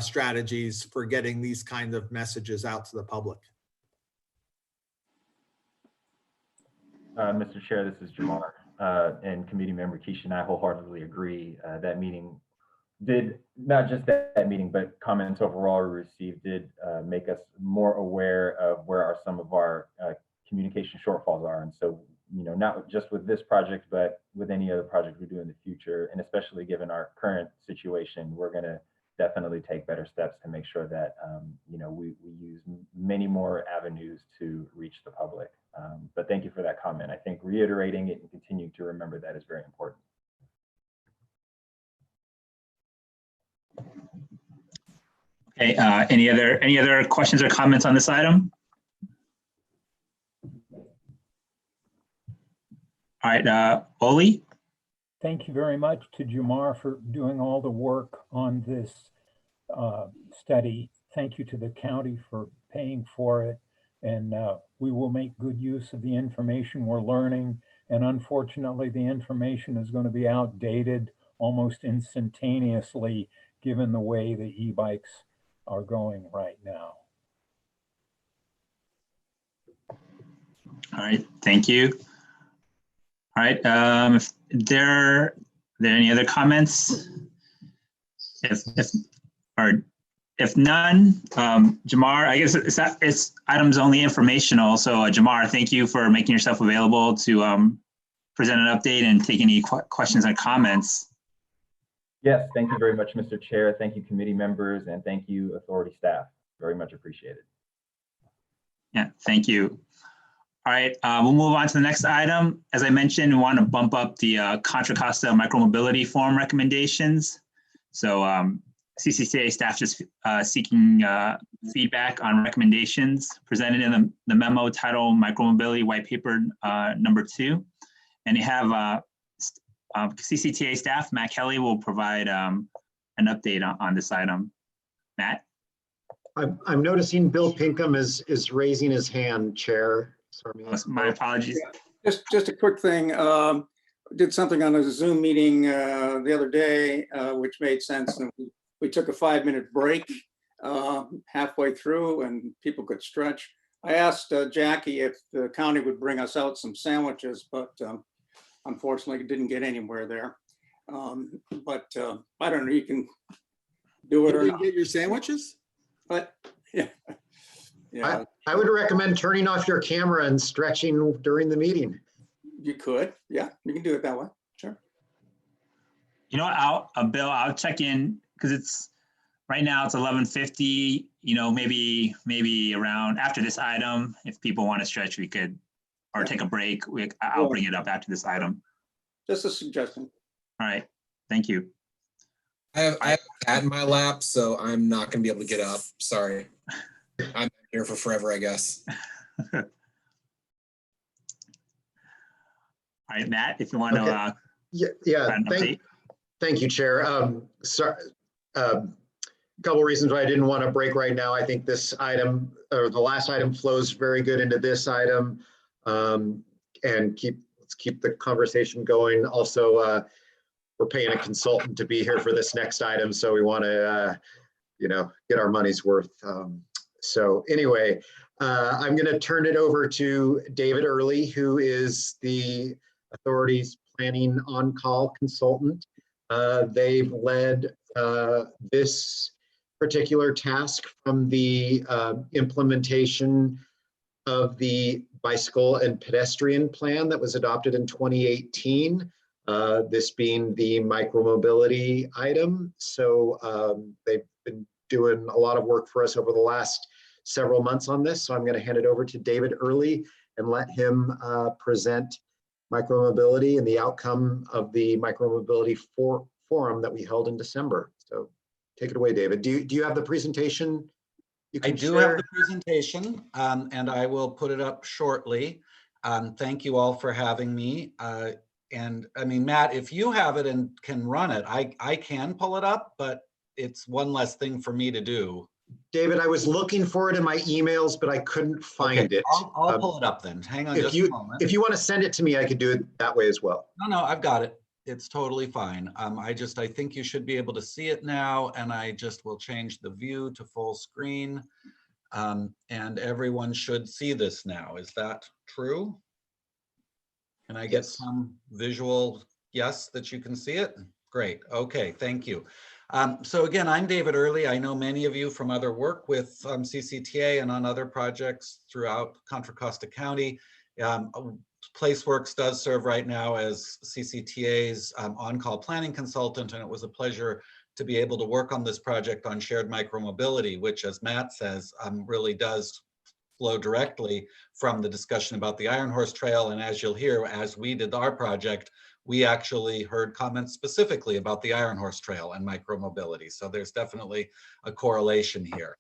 strategies for getting these kind of messages out to the public. Mr. Chair, this is Jamar, and committee member Keisha and I wholeheartedly agree. That meeting did, not just that meeting, but comments overall we received did make us more aware of where some of our communication shortfalls are. And so, you know, not just with this project, but with any other project we do in the future, and especially given our current situation, we're going to definitely take better steps to make sure that, you know, we use many more avenues to reach the public. But thank you for that comment. I think reiterating it and continuing to remember that is very important. Okay, any other questions or comments on this item? All right, Oli? Thank you very much to Jamar for doing all the work on this study. Thank you to the county for paying for it. And we will make good use of the information we're learning. And unfortunately, the information is going to be outdated almost instantaneously, given the way the e-bikes are going right now. All right, thank you. All right, if there are any other comments? If none, Jamar, I guess it's items only informational. So Jamar, thank you for making yourself available to present an update and take any questions and comments. Yes, thank you very much, Mr. Chair. Thank you, committee members, and thank you, authority staff. Very much appreciated. Yeah, thank you. All right, we'll move on to the next item. As I mentioned, we want to bump up the Contra Costa Micromobility Forum recommendations. So CCCA staff just seeking feedback on recommendations presented in the memo titled Micromobility White Paper #2. And you have CCTA staff, Matt Kelly, will provide an update on this item. Matt? I'm noticing Bill Pinkham is raising his hand, Chair. Sorry. My apologies. Just a quick thing. Did something on a Zoom meeting the other day, which made sense. And we took a 5-minute break halfway through, and people could stretch. I asked Jackie if the county would bring us out some sandwiches, but unfortunately didn't get anywhere there. But I don't know, you can do it or not. Get your sandwiches? But yeah. Yeah. I would recommend turning off your camera and stretching during the meeting. You could, yeah, you can do it that way, sure. You know what, Bill, I'll check in because it's right now it's 11:50. You know, maybe around after this item, if people want to stretch, we could, or take a break. I'll bring it up after this item. Just a suggestion. All right, thank you. I have a cat in my lap, so I'm not going to be able to get up. Sorry. I'm here for forever, I guess. All right, Matt, if you want to. Yeah. Thank you, Chair. Couple reasons why I didn't want to break right now. I think this item, or the last item, flows very good into this item, and let's keep the conversation going. Also, we're paying a consultant to be here for this next item, so we want to, get our money's worth. So anyway, I'm going to turn it over to David Early, who is the authority's planning on-call consultant. They've led this particular task from the implementation of the bicycle and pedestrian plan that was adopted in 2018, this being the micromobility item. So they've been doing a lot of work for us over the last several months on this. So I'm going to hand it over to David Early and let him present micromobility and the outcome of the micromobility forum that we held in December. So take it away, David. Do you have the presentation? I do have the presentation, and I will put it up shortly. Thank you all for having me. And I mean, Matt, if you have it and can run it, I can pull it up, but it's one less thing for me to do. David, I was looking for it in my emails, but I couldn't find it. I'll pull it up then. Hang on just a moment. If you want to send it to me, I could do it that way as well. No, I've got it. It's totally fine. I think you should be able to see it now, and I just will change the view to full screen. And everyone should see this now. Is that true? Can I get some visual yes that you can see it? Great. Okay, thank you. So again, I'm David Early. I know many of you from other work with CCTA and on other projects throughout Contra Costa County. PlaceWorks does serve right now as CCTA's on-call planning consultant, and it was a pleasure to be able to work on this project on shared micromobility, which, as Matt says, really does flow directly from the discussion about the Iron Horse Trail. And as you'll hear, as we did our project, we actually heard comments specifically about the Iron Horse Trail and micromobility. So there's definitely a correlation here.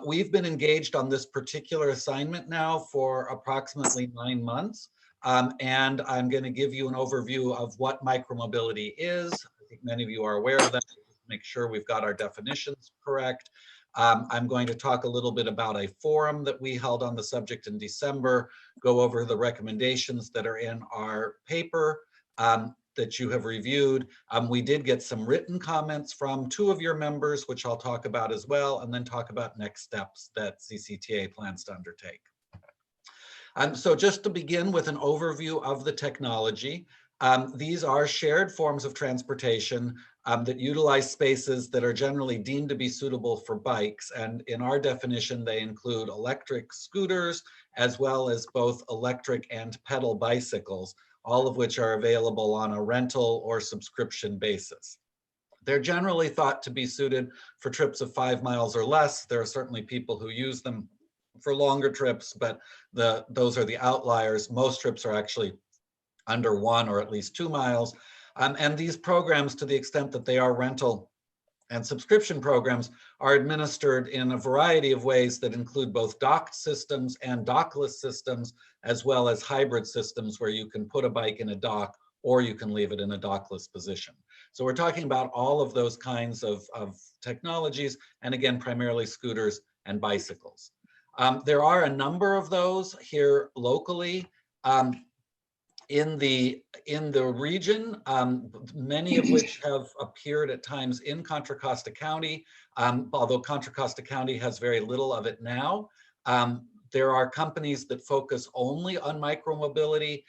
We've been engaged on this particular assignment now for approximately 9 months. And I'm going to give you an overview of what micromobility is. I think many of you are aware of that. Make sure we've got our definitions correct. I'm going to talk a little bit about a forum that we held on the subject in December, go over the recommendations that are in our paper that you have reviewed. We did get some written comments from 2 of your members, which I'll talk about as well, and then talk about next steps that CCTA plans to undertake. So just to begin with an overview of the technology, these are shared forms of transportation that utilize spaces that are generally deemed to be suitable for bikes. And in our definition, they include electric scooters, as well as both electric and pedal bicycles, all of which are available on a rental or subscription basis. They're generally thought to be suited for trips of 5 miles or less. There are certainly people who use them for longer trips, but those are the outliers. Most trips are actually under 1 or at least 2 miles. And these programs, to the extent that they are rental and subscription programs, are administered in a variety of ways that include both docked systems and dockless systems, as well as hybrid systems where you can put a bike in a dock or you can leave it in a dockless position. So we're talking about all of those kinds of technologies, and again, primarily scooters and bicycles. There are a number of those here locally. In the region, many of which have appeared at times in Contra Costa County, although Contra Costa County has very little of it now. There are companies that focus only on micromobility.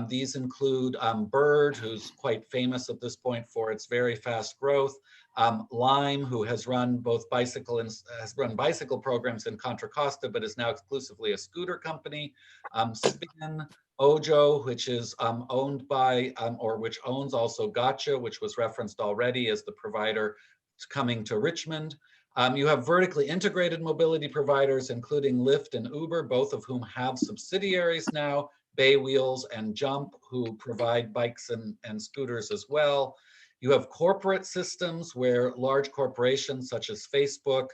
These include Bird, who's quite famous at this point for its very fast growth. Lime, who has run both bicycle and has run bicycle programs in Contra Costa, but is now exclusively a scooter company. Spin, Ojo, which is owned by, or which owns also Gotcha, which was referenced already as the provider coming to Richmond. You have vertically integrated mobility providers, including Lyft and Uber, both of whom have subsidiaries now, Bay Wheels and Jump, who provide bikes and scooters as well. You have corporate systems where large corporations such as Facebook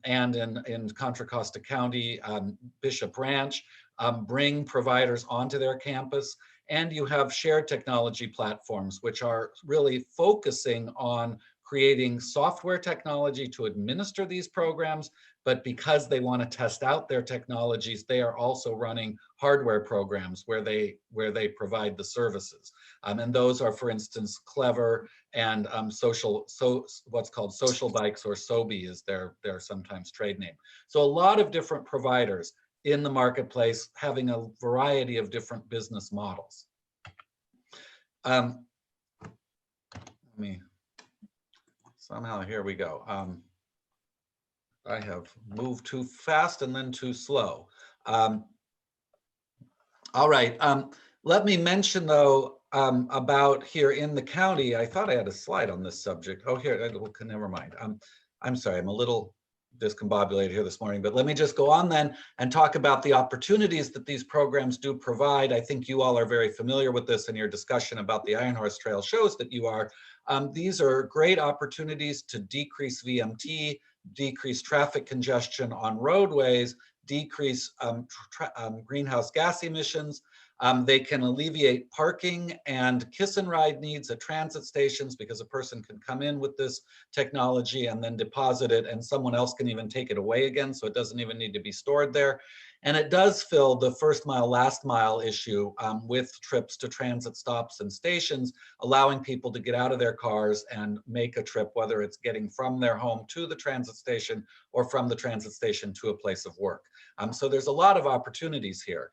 and in Contra Costa County, Bishop Ranch, bring providers onto their campus. And you have shared technology platforms, which are really focusing on creating software technology to administer these programs, but because they want to test out their technologies, they are also running hardware programs where they provide the services. And those are, for instance, Clever and what's called Social Bikes, or SOBI is their sometimes trade name. So a lot of different providers in the marketplace having a variety of different business models. Somehow, here we go. I have moved too fast and then too slow. All right, let me mention though, about here in the county, I thought I had a slide on this subject. Oh, here, never mind. I'm sorry, I'm a little discombobulated here this morning, but let me just go on then and talk about the opportunities that these programs do provide. I think you all are very familiar with this, and your discussion about the Iron Horse Trail shows that you are. These are great opportunities to decrease VMT, decrease traffic congestion on roadways, decrease greenhouse gas emissions. They can alleviate parking and kiss and ride needs at transit stations, because a person can come in with this technology and then deposit it, and someone else can even take it away again, so it doesn't even need to be stored there. And it does fill the first mile, last mile issue with trips to transit stops and stations, allowing people to get out of their cars and make a trip, whether it's getting from their home to the transit station or from the transit station to a place of work. So there's a lot of opportunities here.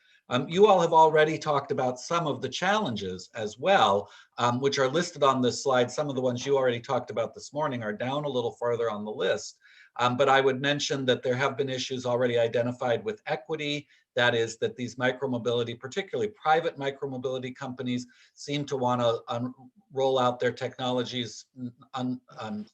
You all have already talked about some of the challenges as well, which are listed on this slide. Some of the ones you already talked about this morning are down a little farther on the list. But I would mention that there have been issues already identified with equity. That is, that these micromobility, particularly private micromobility companies, seem to want to roll out their technologies,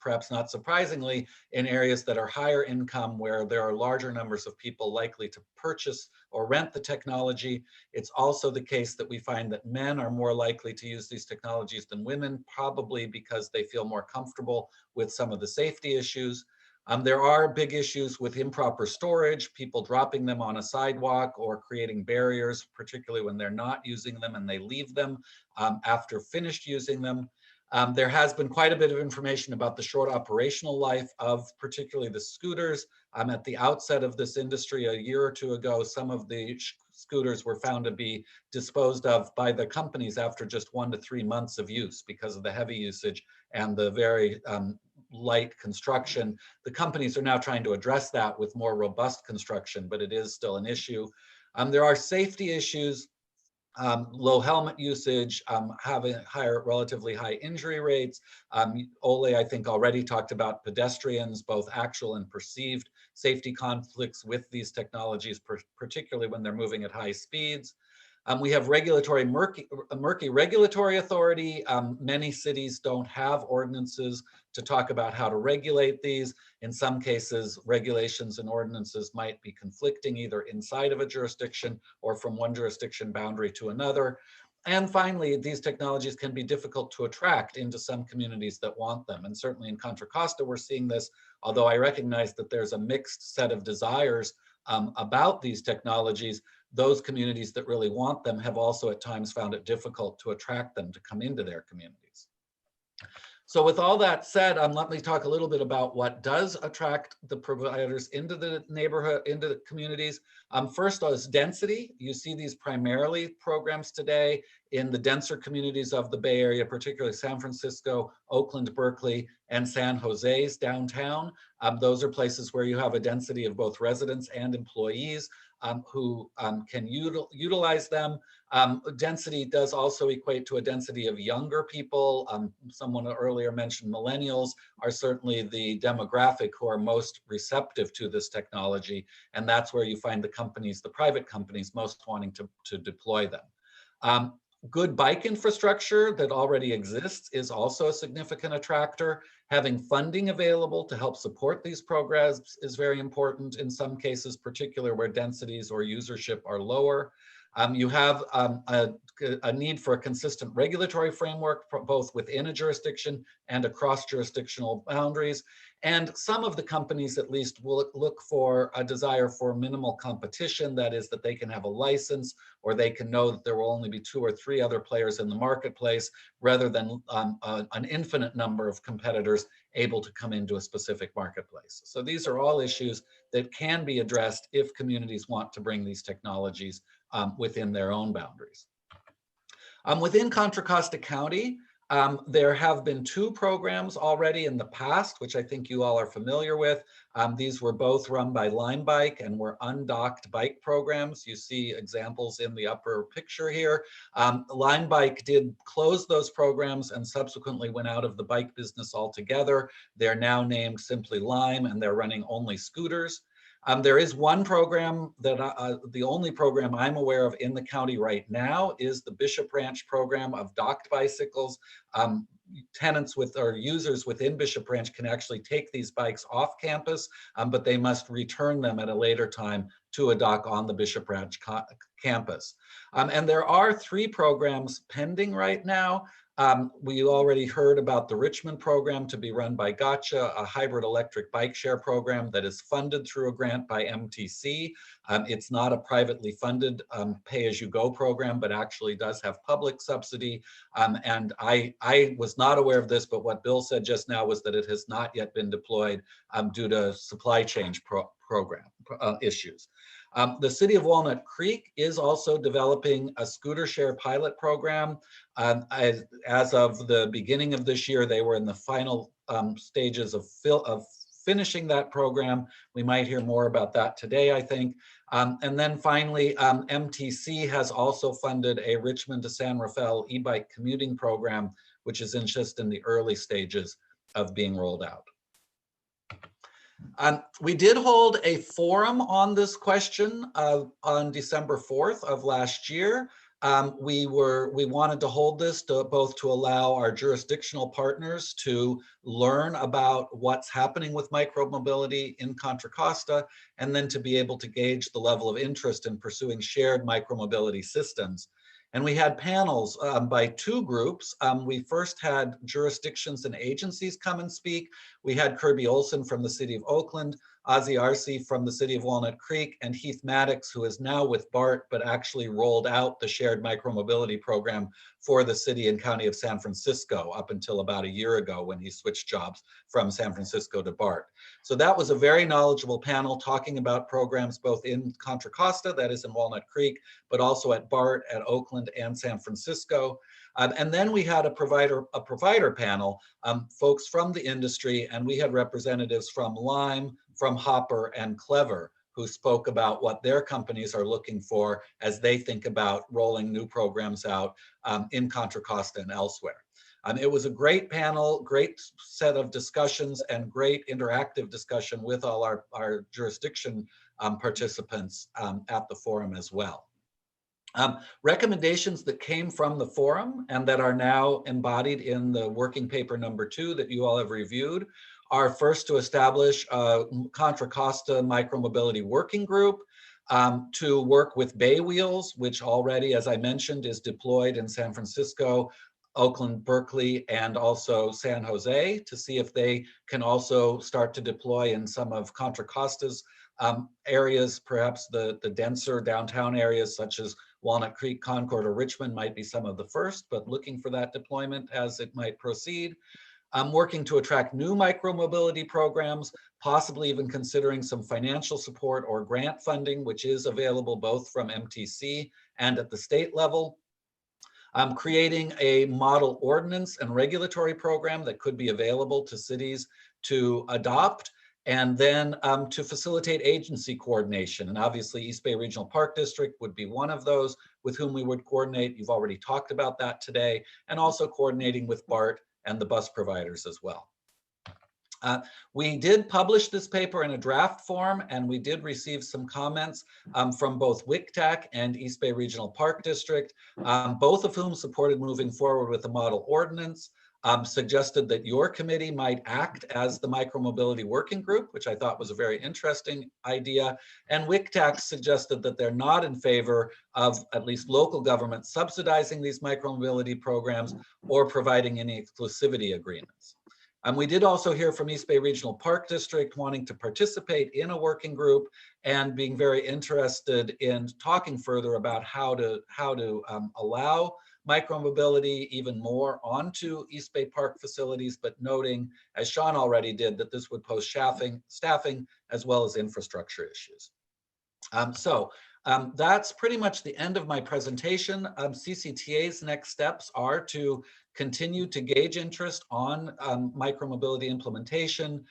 perhaps not surprisingly, in areas that are higher income, where there are larger numbers of people likely to purchase or rent the technology. It's also the case that we find that men are more likely to use these technologies than women, probably because they feel more comfortable with some of the safety issues. There are big issues with improper storage, people dropping them on a sidewalk or creating barriers, particularly when they're not using them and they leave them after finished using them. There has been quite a bit of information about the short operational life of particularly the scooters. At the outset of this industry a year or two ago, some of the scooters were found to be disposed of by the companies after just 1 to 3 months of use because of the heavy usage and the very light construction. The companies are now trying to address that with more robust construction, but it is still an issue. There are safety issues, low helmet usage, having relatively high injury rates. Ole, I think, already talked about pedestrians, both actual and perceived safety conflicts with these technologies, particularly when they're moving at high speeds. We have murky regulatory authority. Many cities don't have ordinances to talk about how to regulate these. In some cases, regulations and ordinances might be conflicting either inside of a jurisdiction or from one jurisdiction boundary to another. And finally, these technologies can be difficult to attract into some communities that want them. And certainly in Contra Costa, we're seeing this, although I recognize that there's a mixed set of desires about these technologies. Those communities that really want them have also at times found it difficult to attract them to come into their communities. So with all that said, let me talk a little bit about what does attract the providers into the neighborhood, into the communities. First is density. You see these primarily programs today in the denser communities of the Bay Area, particularly San Francisco, Oakland, Berkeley, and San Jose's downtown. Those are places where you have a density of both residents and employees who can utilize them. Density does also equate to a density of younger people. Someone earlier mentioned millennials are certainly the demographic who are most receptive to this technology. And that's where you find the companies, the private companies, most wanting to deploy them. Good bike infrastructure that already exists is also a significant attractor. Having funding available to help support these programs is very important in some cases, particularly where densities or usership are lower. You have a need for a consistent regulatory framework, both within a jurisdiction and across jurisdictional boundaries. And some of the companies at least will look for a desire for minimal competition. That is, that they can have a license, or they can know that there will only be 2 or 3 other players in the marketplace, rather than an infinite number of competitors able to come into a specific marketplace. So these are all issues that can be addressed if communities want to bring these technologies within their own boundaries. Within Contra Costa County, there have been 2 programs already in the past, which I think you all are familiar with. These were both run by Lime Bike and were undocked bike programs. You see examples in the upper picture here. Lime Bike did close those programs and subsequently went out of the bike business altogether. They're now named simply Lime, and they're running only scooters. There is one program that the only program I'm aware of in the county right now is the Bishop Ranch program of docked bicycles. Tenants with or users within Bishop Ranch can actually take these bikes off campus, but they must return them at a later time to a dock on the Bishop Ranch campus. And there are 3 programs pending right now. We already heard about the Richmond program to be run by Gotcha, a hybrid electric bike share program that is funded through a grant by MTC. It's not a privately funded pay-as-you-go program, but actually does have public subsidy. And I was not aware of this, but what Bill said just now was that it has not yet been deployed due to supply chain issues. The city of Walnut Creek is also developing a scooter share pilot program. As of the beginning of this year, they were in the final stages of finishing that program. We might hear more about that today, I think. And then finally, MTC has also funded a Richmond to San Rafael e-bike commuting program, which is just in the early stages of being rolled out. We did hold a forum on this question on December 4th of last year. We wanted to hold this both to allow our jurisdictional partners to learn about what's happening with micromobility in Contra Costa, and then to be able to gauge the level of interest in pursuing shared micromobility systems. And we had panels by 2 groups. We first had jurisdictions and agencies come and speak. We had Kirby Olson from the city of Oakland, Ozzie Arce from the city of Walnut Creek, and Heath Maddox, who is now with BART, but actually rolled out the shared micromobility program for the city and county of San Francisco up until about a year ago when he switched jobs from San Francisco to BART. So that was a very knowledgeable panel talking about programs both in Contra Costa, that is in Walnut Creek, but also at BART, at Oakland, and San Francisco. And then we had a provider panel, folks from the industry, and we had representatives from Lime, from Hopper, and Clever, who spoke about what their companies are looking for as they think about rolling new programs out in Contra Costa and elsewhere. It was a great panel, great set of discussions, and great interactive discussion with all our jurisdiction participants at the forum as well. Recommendations that came from the forum and that are now embodied in the working paper number 2 that you all have reviewed are first to establish a Contra Costa Micromobility Working Group to work with Bay Wheels, which already, as I mentioned, is deployed in San Francisco, Oakland, Berkeley, and also San Jose, to see if they can also start to deploy in some of Contra Costa's areas, perhaps the denser downtown areas such as Walnut Creek, Concord, or Richmond might be some of the first, but looking for that deployment as it might proceed. Working to attract new micromobility programs, possibly even considering some financial support or grant funding, which is available both from MTC and at the state level. Creating a model ordinance and regulatory program that could be available to cities to adopt, and then to facilitate agency coordination. And obviously East Bay Regional Park District would be one of those with whom we would coordinate. You've already talked about that today, and also coordinating with BART and the bus providers as well. We did publish this paper in a draft form, and we did receive some comments from both WCTAC and East Bay Regional Park District, both of whom supported moving forward with the model ordinance. suggested that your committee might act as the micromobility working group, which I thought was a very interesting idea. And WCTAC suggested that they're not in favor of at least local government subsidizing these micromobility programs or providing any exclusivity agreements. We did also hear from East Bay Regional Park District wanting to participate in a working group and being very interested in talking further about how to allow micromobility even more onto East Bay Park facilities, but noting, as Sean already did, that this would pose staffing as well as infrastructure issues. That's pretty much the end of my presentation. CCTA's next steps are to continue to gauge interest on micromobility implementation,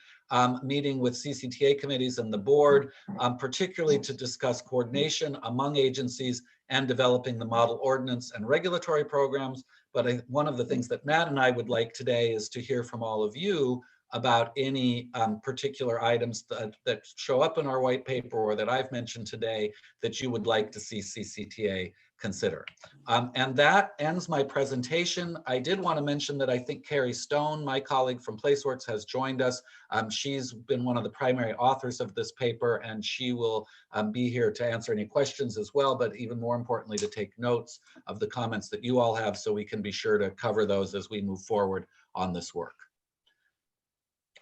meeting with CCTA committees and the board, particularly to discuss coordination among agencies and developing the model ordinance and regulatory programs. But one of the things that Matt and I would like today is to hear from all of you about any particular items that show up in our white paper or that I've mentioned today that you would like to see CCTA consider. And that ends my presentation. I did want to mention that I think Carrie Stone, my colleague from PlaceWorks, has joined us. She's been one of the primary authors of this paper, and she will be here to answer any questions as well, but even more importantly, to take notes of the comments that you all have so we can be sure to cover those as we move forward on this work.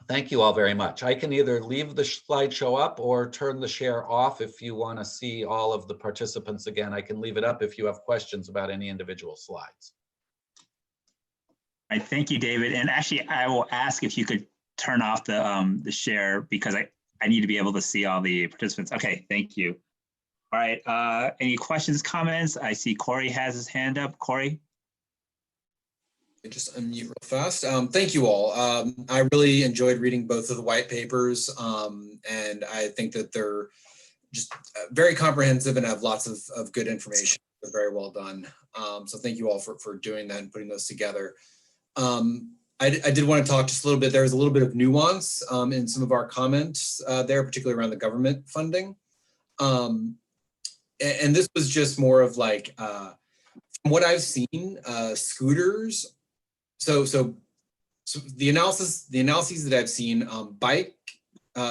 Thank you all very much. I can either leave the slideshow up or turn the share off if you want to see all of the participants again. I can leave it up if you have questions about any individual slides. All right, thank you, David. And actually, I will ask if you could turn off the share because I need to be able to see all the participants. Okay, thank you. All right, any questions, comments? I see Corey has his hand up. Corey? Just unmute real fast. Thank you all. I really enjoyed reading both of the white papers, and I think that they're just very comprehensive and have lots of good information. They're very well done. So thank you all for doing that and putting those together. I did want to talk just a little bit. There's a little bit of nuance in some of our comments there, particularly around the government funding. And this was just more of like, from what I've seen, scooters. So the analyses that I've seen, bike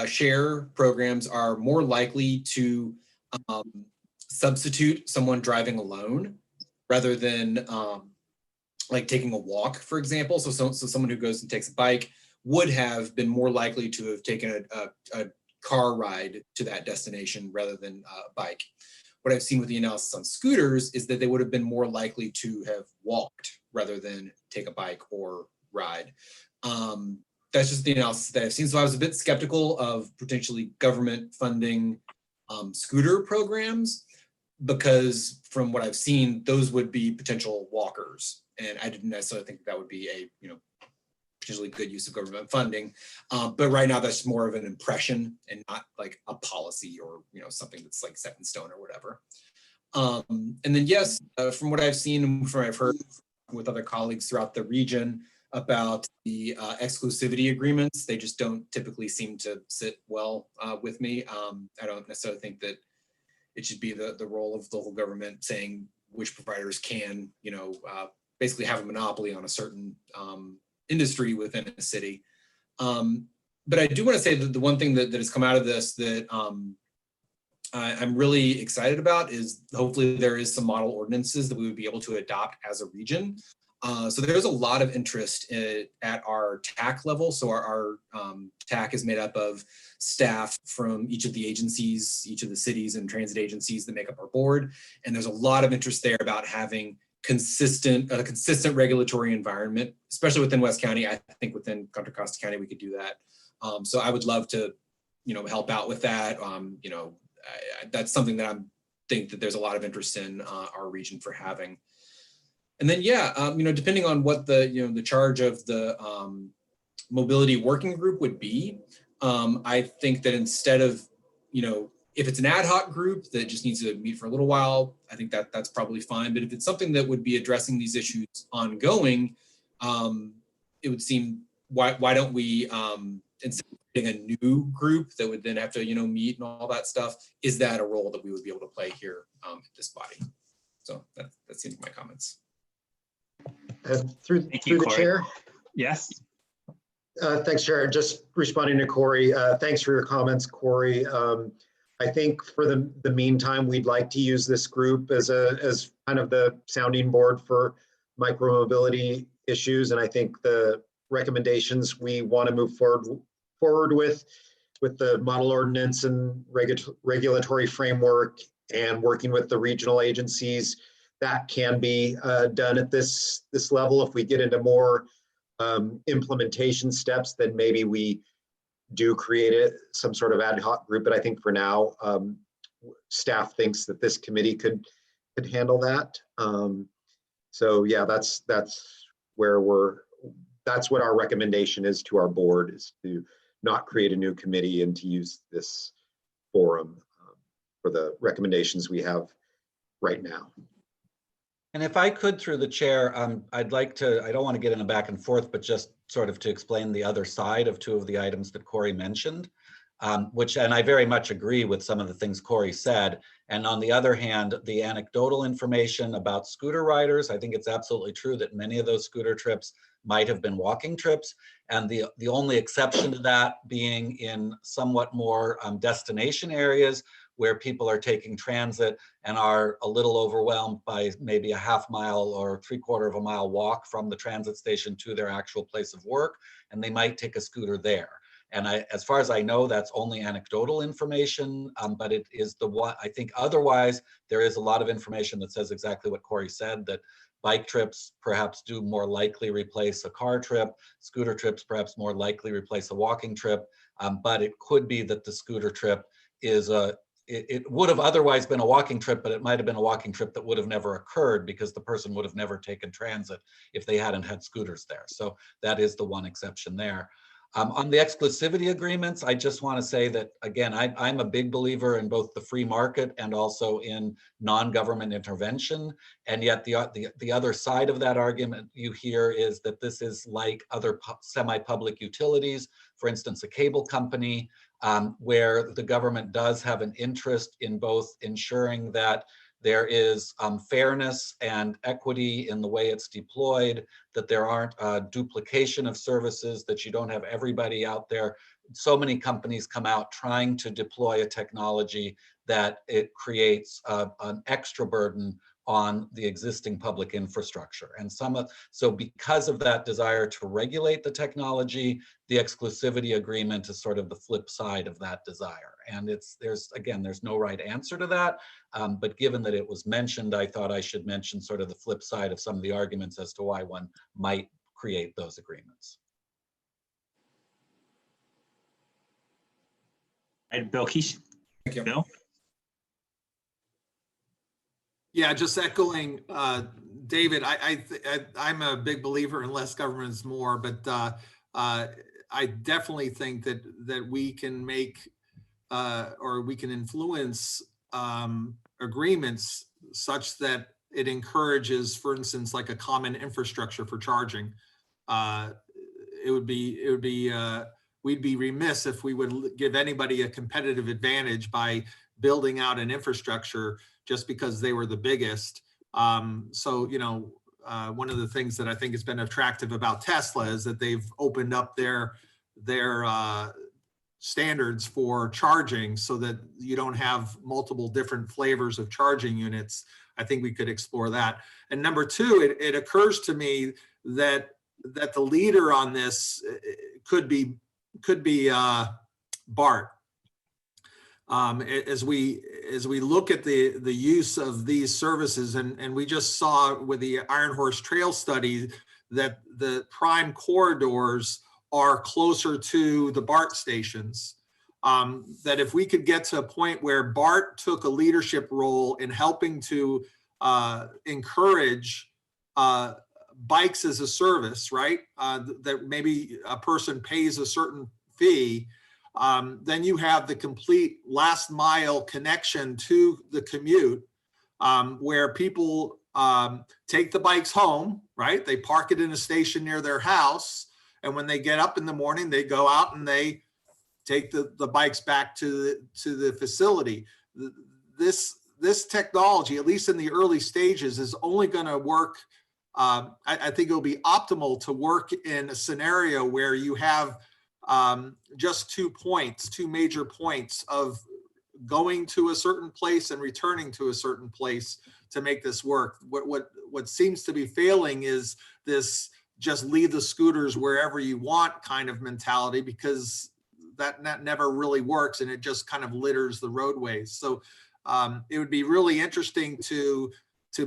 share programs are more likely to substitute someone driving alone rather than like taking a walk, for example. So someone who goes and takes a bike would have been more likely to have taken a car ride to that destination rather than a bike. What I've seen with the analysis on scooters is that they would have been more likely to have walked rather than take a bike or ride. That's just the analysis that I've seen. So I was a bit skeptical of potentially government funding scooter programs because from what I've seen, those would be potential walkers. And I didn't necessarily think that would be a potentially good use of government funding. But right now that's more of an impression and not like a policy or something that's like set in stone or whatever. And then yes, from what I've seen and from what I've heard with other colleagues throughout the region about the exclusivity agreements, they just don't typically seem to sit well with me. I don't necessarily think that it should be the role of the local government saying which providers can, basically have a monopoly on a certain industry within a city. But I do want to say that the one thing that has come out of this that I'm really excited about is hopefully there is some model ordinances that we would be able to adopt as a region. So there's a lot of interest at our TAC level. So our TAC is made up of staff from each of the agencies, each of the cities and transit agencies that make up our board. And there's a lot of interest there about having a consistent regulatory environment, especially within West County. I think within Contra Costa County, we could do that. So I would love to, help out with that. That's something that I think that there's a lot of interest in our region for having. And then, depending on what the charge of the mobility working group would be, I think that instead of, if it's an ad hoc group that just needs to meet for a little while, I think that's probably fine. But if it's something that would be addressing these issues ongoing, it would seem, why don't we, instead of creating a new group that would then have to, meet and all that stuff, is that a role that we would be able to play here in this body? So that seems my comments. Through the chair, Yes. Thanks, Chair. Just responding to Corey. Thanks for your comments, Corey. I think for the meantime, we'd like to use this group as kind of the sounding board for micromobility issues. And I think the recommendations we want to move forward with the model ordinance and regulatory framework and working with the regional agencies, that can be done at this level. If we get into more implementation steps, then maybe we do create some sort of ad hoc group. But I think for now, staff thinks that this committee could handle that. So yeah, that's what our recommendation is to our board, is to not create a new committee and to use this forum for the recommendations we have right now. And if I could, through the chair, I'd like to, I don't want to get in a back and forth, but just sort of to explain the other side of two of the items that Corey mentioned, and I very much agree with some of the things Corey said. And on the other hand, the anecdotal information about scooter riders, I think it's absolutely true that many of those scooter trips might have been walking trips. And the only exception to that being in somewhat more destination areas where people are taking transit and are a little overwhelmed by maybe a half mile or 3/4 of a mile walk from the transit station to their actual place of work, and they might take a scooter there. And as far as I know, that's only anecdotal information, but it is the one, I think otherwise, there is a lot of information that says exactly what Corey said, that bike trips perhaps do more likely replace a car trip, scooter trips perhaps more likely replace a walking trip, but it could be that the scooter trip is it would have otherwise been a walking trip, but it might have been a walking trip that would have never occurred because the person would have never taken transit if they hadn't had scooters there. So that is the one exception there. On the exclusivity agreements, I just want to say that, again, I'm a big believer in both the free market and also in non-government intervention. And yet the other side of that argument you hear is that this is like other semi-public utilities, for instance, a cable company, where the government does have an interest in both ensuring that there is fairness and equity in the way it's deployed, that there aren't duplication of services, that you don't have everybody out there. So many companies come out trying to deploy a technology that it creates an extra burden on the existing public infrastructure. And so because of that desire to regulate the technology, the exclusivity agreement is sort of the flip side of that desire. And there's no right answer to that. But given that it was mentioned, I thought I should mention sort of the flip side of some of the arguments as to why one might create those agreements. And Bill Keish. Thank you. Bill? Yeah, just echoing David, I'm a big believer in less government is more, but I definitely think that we can make or we can influence agreements such that it encourages, for instance, like a common infrastructure for charging. We'd be remiss if we would give anybody a competitive advantage by building out an infrastructure just because they were the biggest. So, one of the things that I think has been attractive about Tesla is that they've opened up their standards for charging so that you don't have multiple different flavors of charging units. I think we could explore that. And number two, it occurs to me that the leader on this could be BART. As we look at the use of these services, and we just saw with the Iron Horse Trail study that the prime corridors are closer to the BART stations, that if we could get to a point where BART took a leadership role in helping to encourage bikes as a service, right? That maybe a person pays a certain fee, then you have the complete last mile connection to the commute, where people take the bikes home, right? They park it in a station near their house. And when they get up in the morning, they go out and they take the bikes back to the facility. This technology, at least in the early stages, is only going to work I think it'll be optimal to work in a scenario where you have just 2 points, 2 major points of going to a certain place and returning to a certain place to make this work. What seems to be failing is this just leave the scooters wherever you want kind of mentality, because that never really works, and it just kind of litters the roadways. So it would be really interesting to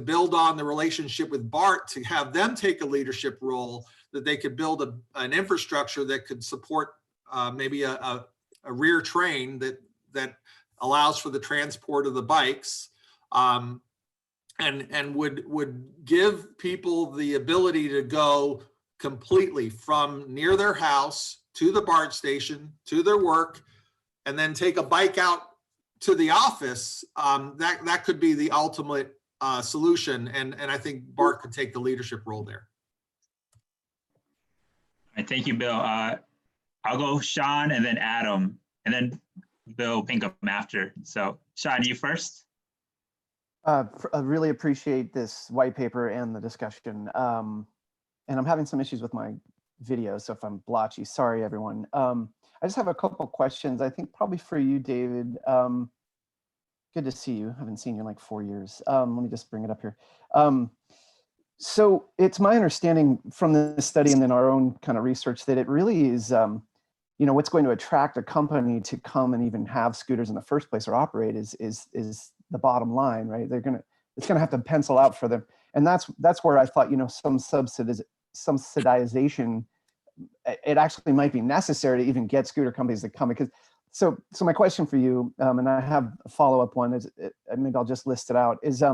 build on the relationship with BART, to have them take a leadership role, that they could build an infrastructure that could support maybe a rear train that allows for the transport of the bikes, and would give people the ability to go completely from near their house to the BART station, to their work, and then take a bike out to the office. That could be the ultimate solution. And I think BART could take the leadership role there. All right, thank you, Bill. I'll go Sean and then Adam, and then Bill Pinkham after. So Sean, you first. I really appreciate this white paper and the discussion. And I'm having some issues with my video, so if I'm blotchy, sorry everyone. I just have a couple questions, I think probably for you, David. Good to see you. I haven't seen you in like 4 years. Let me just bring it up here. So it's my understanding from this study and then our own kind of research that it really is, what's going to attract a company to come and even have scooters in the first place or operate is the bottom line, right? It's gonna have to pencil out for them. And that's where I thought, some subsidization, it actually might be necessary to even get scooter companies to come, because so my question for you, and I have a follow-up one, is maybe I'll just list it out, is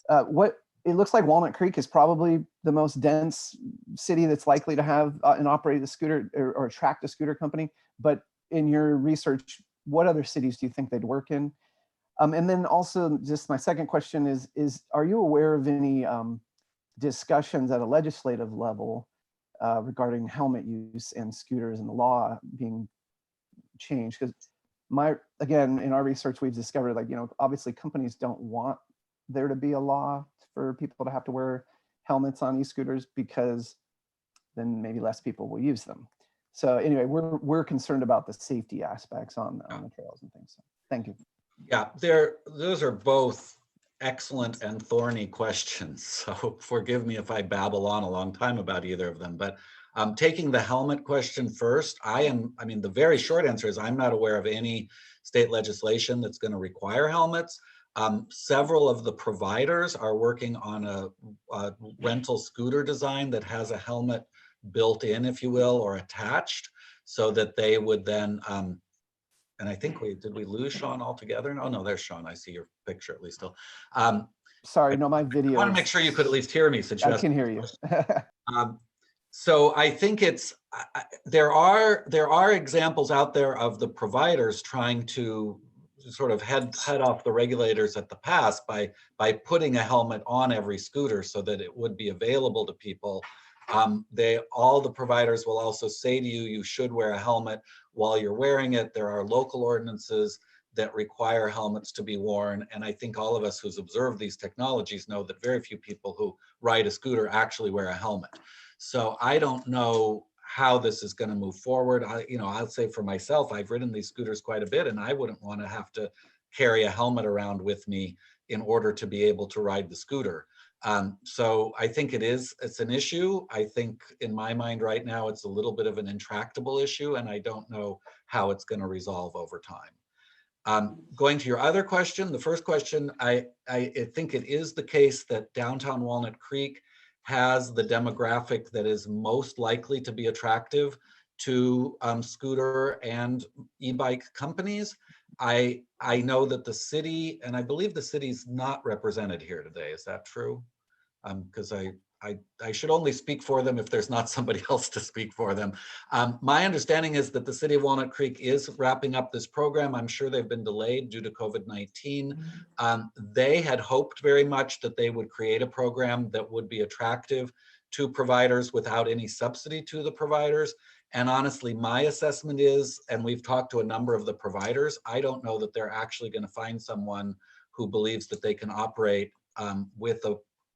what it looks like Walnut Creek is probably the most dense city that's likely to have and operate a scooter or attract a scooter company. But in your research, what other cities do you think they'd work in? And then also just my second question is are you aware of any discussions at a legislative level regarding helmet use and scooters and the law being changed? Because again, in our research, we've discovered, like, obviously companies don't want there to be a law for people to have to wear helmets on e-scooters, because then maybe less people will use them. So anyway, we're concerned about the safety aspects on the trails and things. So thank you. Yeah, those are both excellent and thorny questions. So forgive me if I babble on a long time about either of them. But taking the helmet question first, the very short answer is I'm not aware of any state legislation that's going to require helmets. Several of the providers are working on a rental scooter design that has a helmet built in, if you will, or attached, so that they would then, and I think did we lose Sean altogether? Oh no, there's Sean. I see your picture at least still. Sorry, no, my video. I want to make sure you could at least hear me. Since I can hear you. So I think there are examples out there of the providers trying to sort of head off the regulators at the pass by putting a helmet on every scooter so that it would be available to people. All the providers will also say to you, you should wear a helmet while you're wearing it. There are local ordinances that require helmets to be worn. And I think all of us who's observed these technologies know that very few people who ride a scooter actually wear a helmet. So I don't know how this is going to move forward. I'll say for myself, I've ridden these scooters quite a bit, and I wouldn't want to have to carry a helmet around with me in order to be able to ride the scooter. So I think it's an issue. I think in my mind right now, it's a little bit of an intractable issue, and I don't know how it's going to resolve over time. Going to your other question, the first question, I think it is the case that downtown Walnut Creek has the demographic that is most likely to be attractive to scooter and e-bike companies. I know that the city, and I believe the city's not represented here today. Is that true? Because I should only speak for them if there's not somebody else to speak for them. My understanding is that the city of Walnut Creek is wrapping up this program. I'm sure they've been delayed due to COVID-19. They had hoped very much that they would create a program that would be attractive to providers without any subsidy to the providers. And honestly, my assessment is, and we've talked to a number of the providers, I don't know that they're actually going to find someone who believes that they can operate with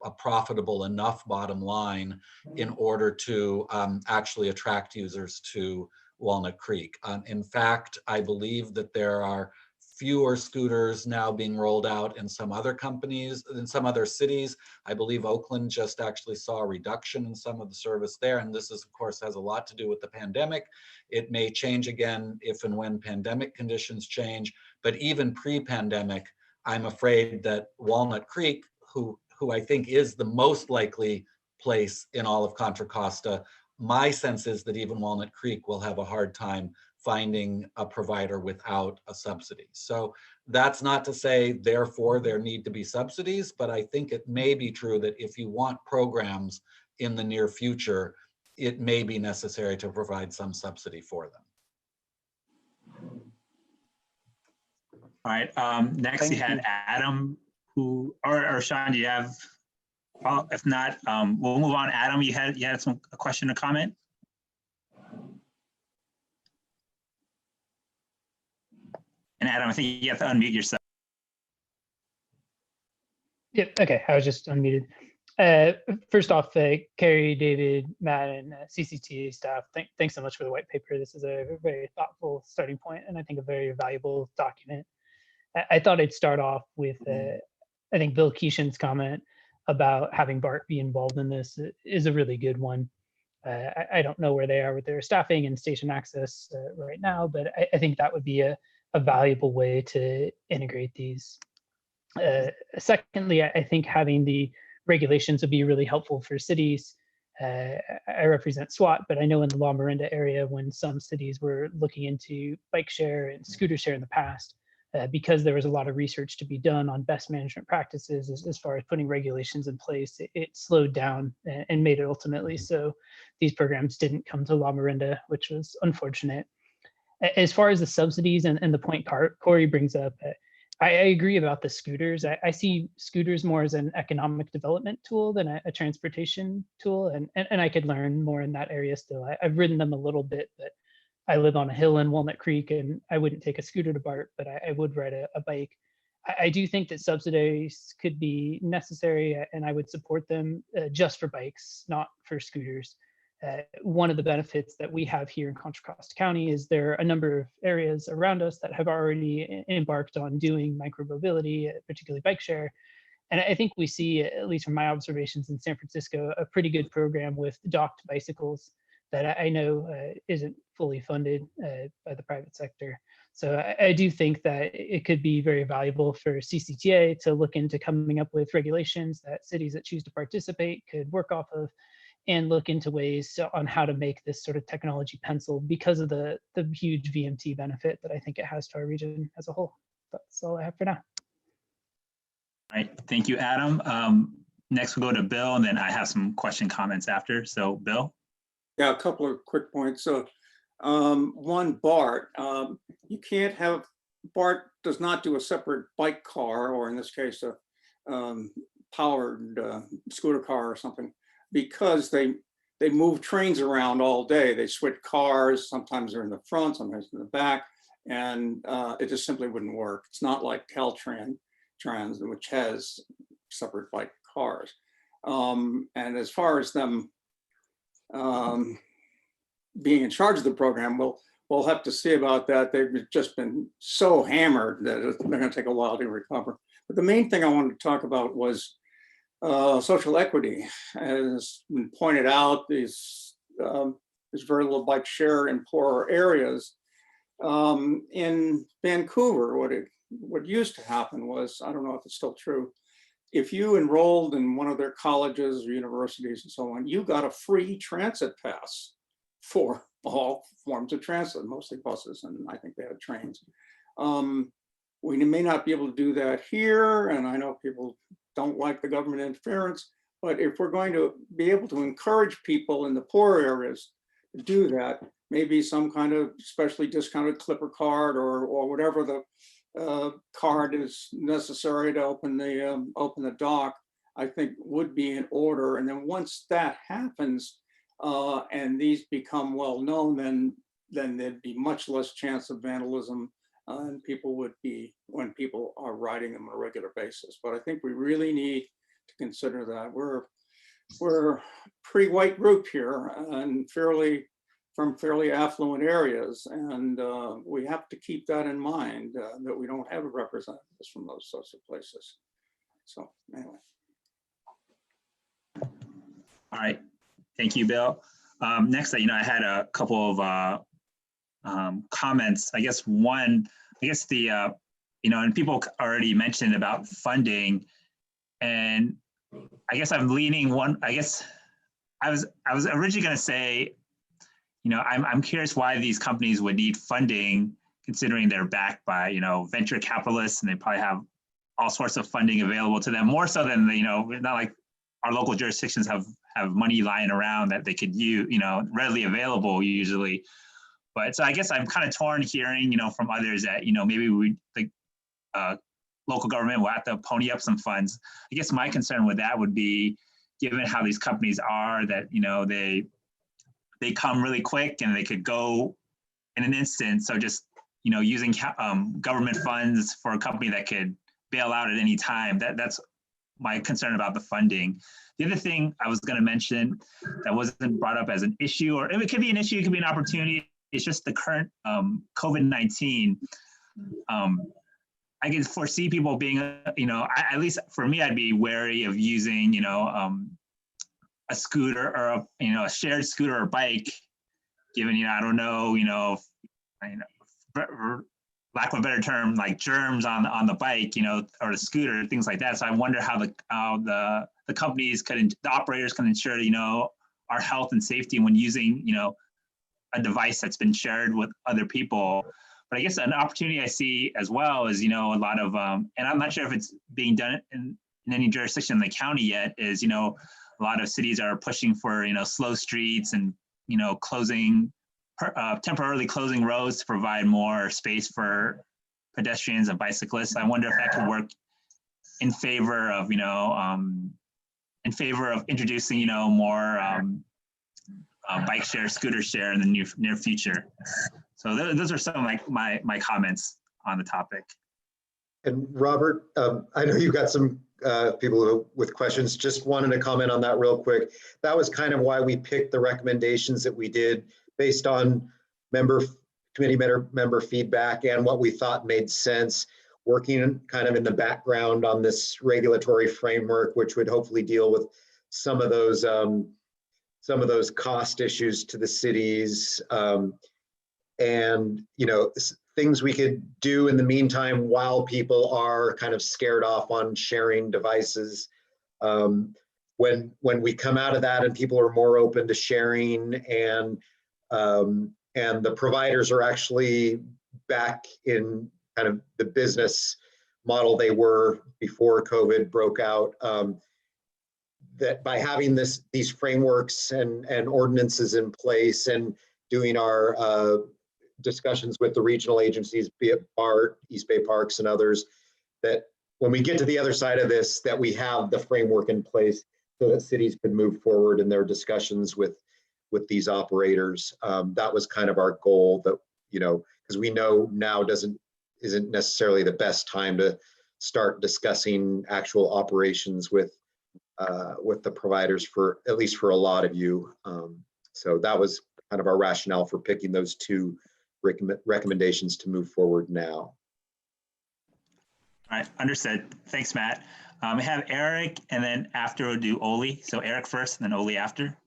a profitable enough bottom line in order to actually attract users to Walnut Creek. In fact, I believe that there are fewer scooters now being rolled out in some other companies, in some other cities. I believe Oakland just actually saw a reduction in some of the service there. And this is, of course, has a lot to do with the pandemic. It may change again if and when pandemic conditions change, but even pre-pandemic, I'm afraid that Walnut Creek, who I think is the most likely place in all of Contra Costa, my sense is that even Walnut Creek will have a hard time finding a provider without a subsidy. So that's not to say, therefore, there need to be subsidies, but I think it may be true that if you want programs in the near future, it may be necessary to provide some subsidy for them. All right, next you had Adam, who, or Sean, do you have, well, if not, we'll move on. Adam, you had a question or comment? And Adam, I think you have to unmute yourself. Yep, okay, I was just unmuted. First off, Carrie, David, Matt, and CCTA staff, thanks so much for the white paper. This is a very thoughtful starting point, and I think a very valuable document. I thought I'd start off with, I think Bill Keeshan's comment about having BART be involved in this is a really good one. I don't know where they are with their staffing and station access right now, but I think that would be a valuable way to integrate these. Secondly, I think having the regulations would be really helpful for cities. I represent SWAT, but I know in the La Miranda area, when some cities were looking into bike share and scooter share in the past, because there was a lot of research to be done on best management practices as far as putting regulations in place, it slowed down and made it ultimately so these programs didn't come to La Miranda, which was unfortunate. As far as the subsidies and the point Corey brings up, I agree about the scooters. I see scooters more as an economic development tool than a transportation tool, and I could learn more in that area still. I've ridden them a little bit, but I live on a hill in Walnut Creek, and I wouldn't take a scooter to BART, but I would ride a bike. I do think that subsidies could be necessary, and I would support them just for bikes, not for scooters. One of the benefits that we have here in Contra Costa County is there are a number of areas around us that have already embarked on doing micromobility, particularly bike share. And I think we see, at least from my observations in San Francisco, a pretty good program with docked bicycles that I know isn't fully funded by the private sector. So I do think that it could be very valuable for CCTA to look into coming up with regulations that cities that choose to participate could work off of, and look into ways on how to make this sort of technology pencil because of the huge VMT benefit that I think it has to our region as a whole. That's all I have for now. All right, thank you, Adam. Next we'll go to Bill, and then I have some comments after. So Bill. Yeah, a couple of quick points. So one, BART, you can't have, BART does not do a separate bike car, or in this case, a powered scooter car or something, because they move trains around all day. They switch cars, sometimes they're in the front, sometimes in the back, and it just simply wouldn't work. It's not like Caltrans, which has separate bike cars. And as far as them being in charge of the program, we'll have to see about that. They've just been so hammered that they're going to take a while to recover. But the main thing I wanted to talk about was social equity. As been pointed out, there's very little bike share in poorer areas. In Vancouver, what used to happen was, I don't know if it's still true, if you enrolled in one of their colleges or universities and so on, you got a free transit pass for all forms of transit, mostly buses, and I think they had trains. We may not be able to do that here, and I know people don't like the government interference, but if we're going to be able to encourage people in the poor areas to do that, maybe some kind of specially discounted Clipper card or whatever the card is necessary to open the dock, I think would be in order. And then once that happens and these become well known, then there'd be much less chance of vandalism, and people would be, when people are riding them on a regular basis. But I think we really need to consider that. We're a pretty white group here and from fairly affluent areas. And we have to keep that in mind, that we don't have representatives from those sorts of places. So anyway. All right, thank you, Bill. Next, I had a couple of comments. I guess and people already mentioned about funding, and I guess I'm leaning I was originally going to say, I'm curious why these companies would need funding, considering they're backed by, venture capitalists, and they probably have all sorts of funding available to them, more so than, not like our local jurisdictions have money lying around that they could use, readily available usually. But so I guess I'm kind of torn hearing, from others that, maybe local government will have to pony up some funds. I guess my concern with that would be, given how these companies are, that, they come really quick and they could go in an instant. So just, using government funds for a company that could bail out at any time, that's my concern about the funding. The other thing I was going to mention that wasn't brought up as an issue, or it could be an issue, it could be an opportunity, it's just the current COVID-19. I can foresee people being, at least for me, I'd be wary of using, a scooter or a shared scooter or bike, given, I don't know, lack of a better term, like germs on the bike, or the scooter, things like that. So I wonder how the companies the operators can ensure, our health and safety when using, a device that's been shared with other people. But I guess an opportunity I see as well is, a lot of, and I'm not sure if it's being done in any jurisdiction in the county yet, is, a lot of cities are pushing for, slow streets and, temporarily closing roads to provide more space for pedestrians and bicyclists. I wonder if that could work in favor of, introducing, more bike share, scooter share in the near future. So those are some of my comments on the topic. And Robert, I know you've got some people with questions. Just wanted to comment on that real quick. That was kind of why we picked the recommendations that we did, based on committee member feedback and what we thought made sense, working kind of in the background on this regulatory framework, which would hopefully deal with some of those cost issues to the cities, and things we could do in the meantime while people are kind of scared off on sharing devices. When we come out of that and people are more open to sharing, and the providers are actually back in kind of the business model they were before COVID broke out, that by having these frameworks and ordinances in place and doing our discussions with the regional agencies, be it BART, East Bay Parks, and others, that when we get to the other side of this, that we have the framework in place so that cities could move forward in their discussions with these operators. That was kind of our goal, that, because we know now isn't necessarily the best time to start discussing actual operations with the providers, for at least for a lot of you. So that was kind of our rationale for picking those two recommendations to move forward now. All right, understood. Thanks, Matt. We have Eric, and then after we'll do Oli. So Eric first, and then Oli after.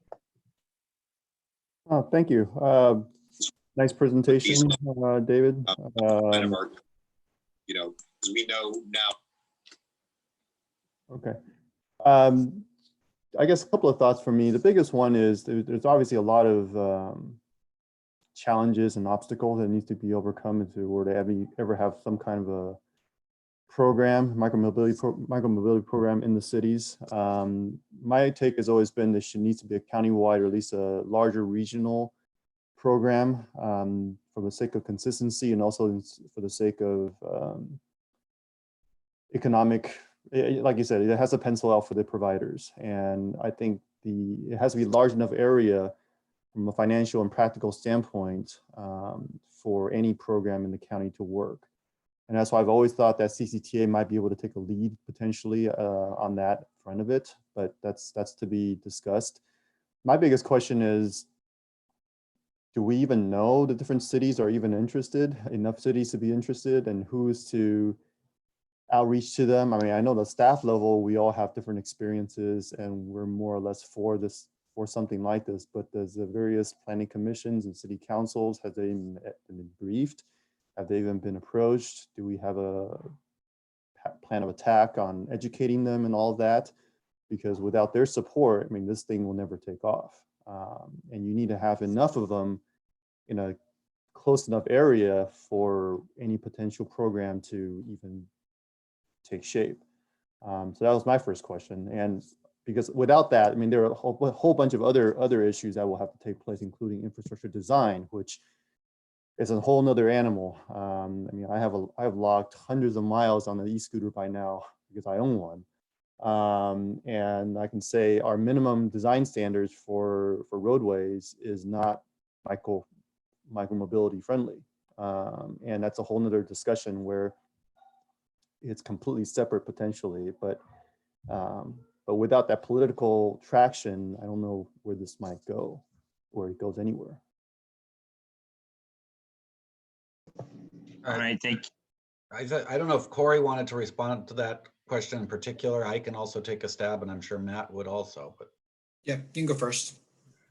Oh, thank you. Nice presentation, David. Kind of our, because we know now. Okay. I guess a couple of thoughts for me. The biggest one is there's obviously a lot of challenges and obstacles that needs to be overcome if we were to ever have some kind of a program, micromobility program in the cities. My take has always been there needs to be a countywide, or at least a larger regional program, for the sake of consistency, and also for the sake of economic, like you said, it has to pencil out for the providers. And I think it has to be a large enough area from a financial and practical standpoint for any program in the county to work. And that's why I've always thought that CCTA might be able to take a lead potentially on that front of it, but that's to be discussed. My biggest question is, do we even know the different cities are even interested, enough cities to be interested, and who's to outreach to them? I mean, I know the staff level, we all have different experiences and we're more or less for this, for something like this, but does the various planning commissions and city councils, have they been briefed? Have they even been approached? Do we have a plan of attack on educating them and all of that? Because without their support, I mean, this thing will never take off. And you need to have enough of them in a close enough area for any potential program to even take shape. So that was my first question. And because without that, I mean, there are a whole bunch of other issues that will have to take place, including infrastructure design, which is a whole nother animal. I mean, I've logged hundreds of miles on the e-scooter by now because I own one. And I can say our minimum design standards for roadways is not micromobility friendly. And that's a whole nother discussion where it's completely separate potentially, but without that political traction, I don't know where this might go, or it goes anywhere. All right, thank you. I don't know if Corey wanted to respond to that question in particular. I can also take a stab, and I'm sure Matt would also. But Yeah, you can go first.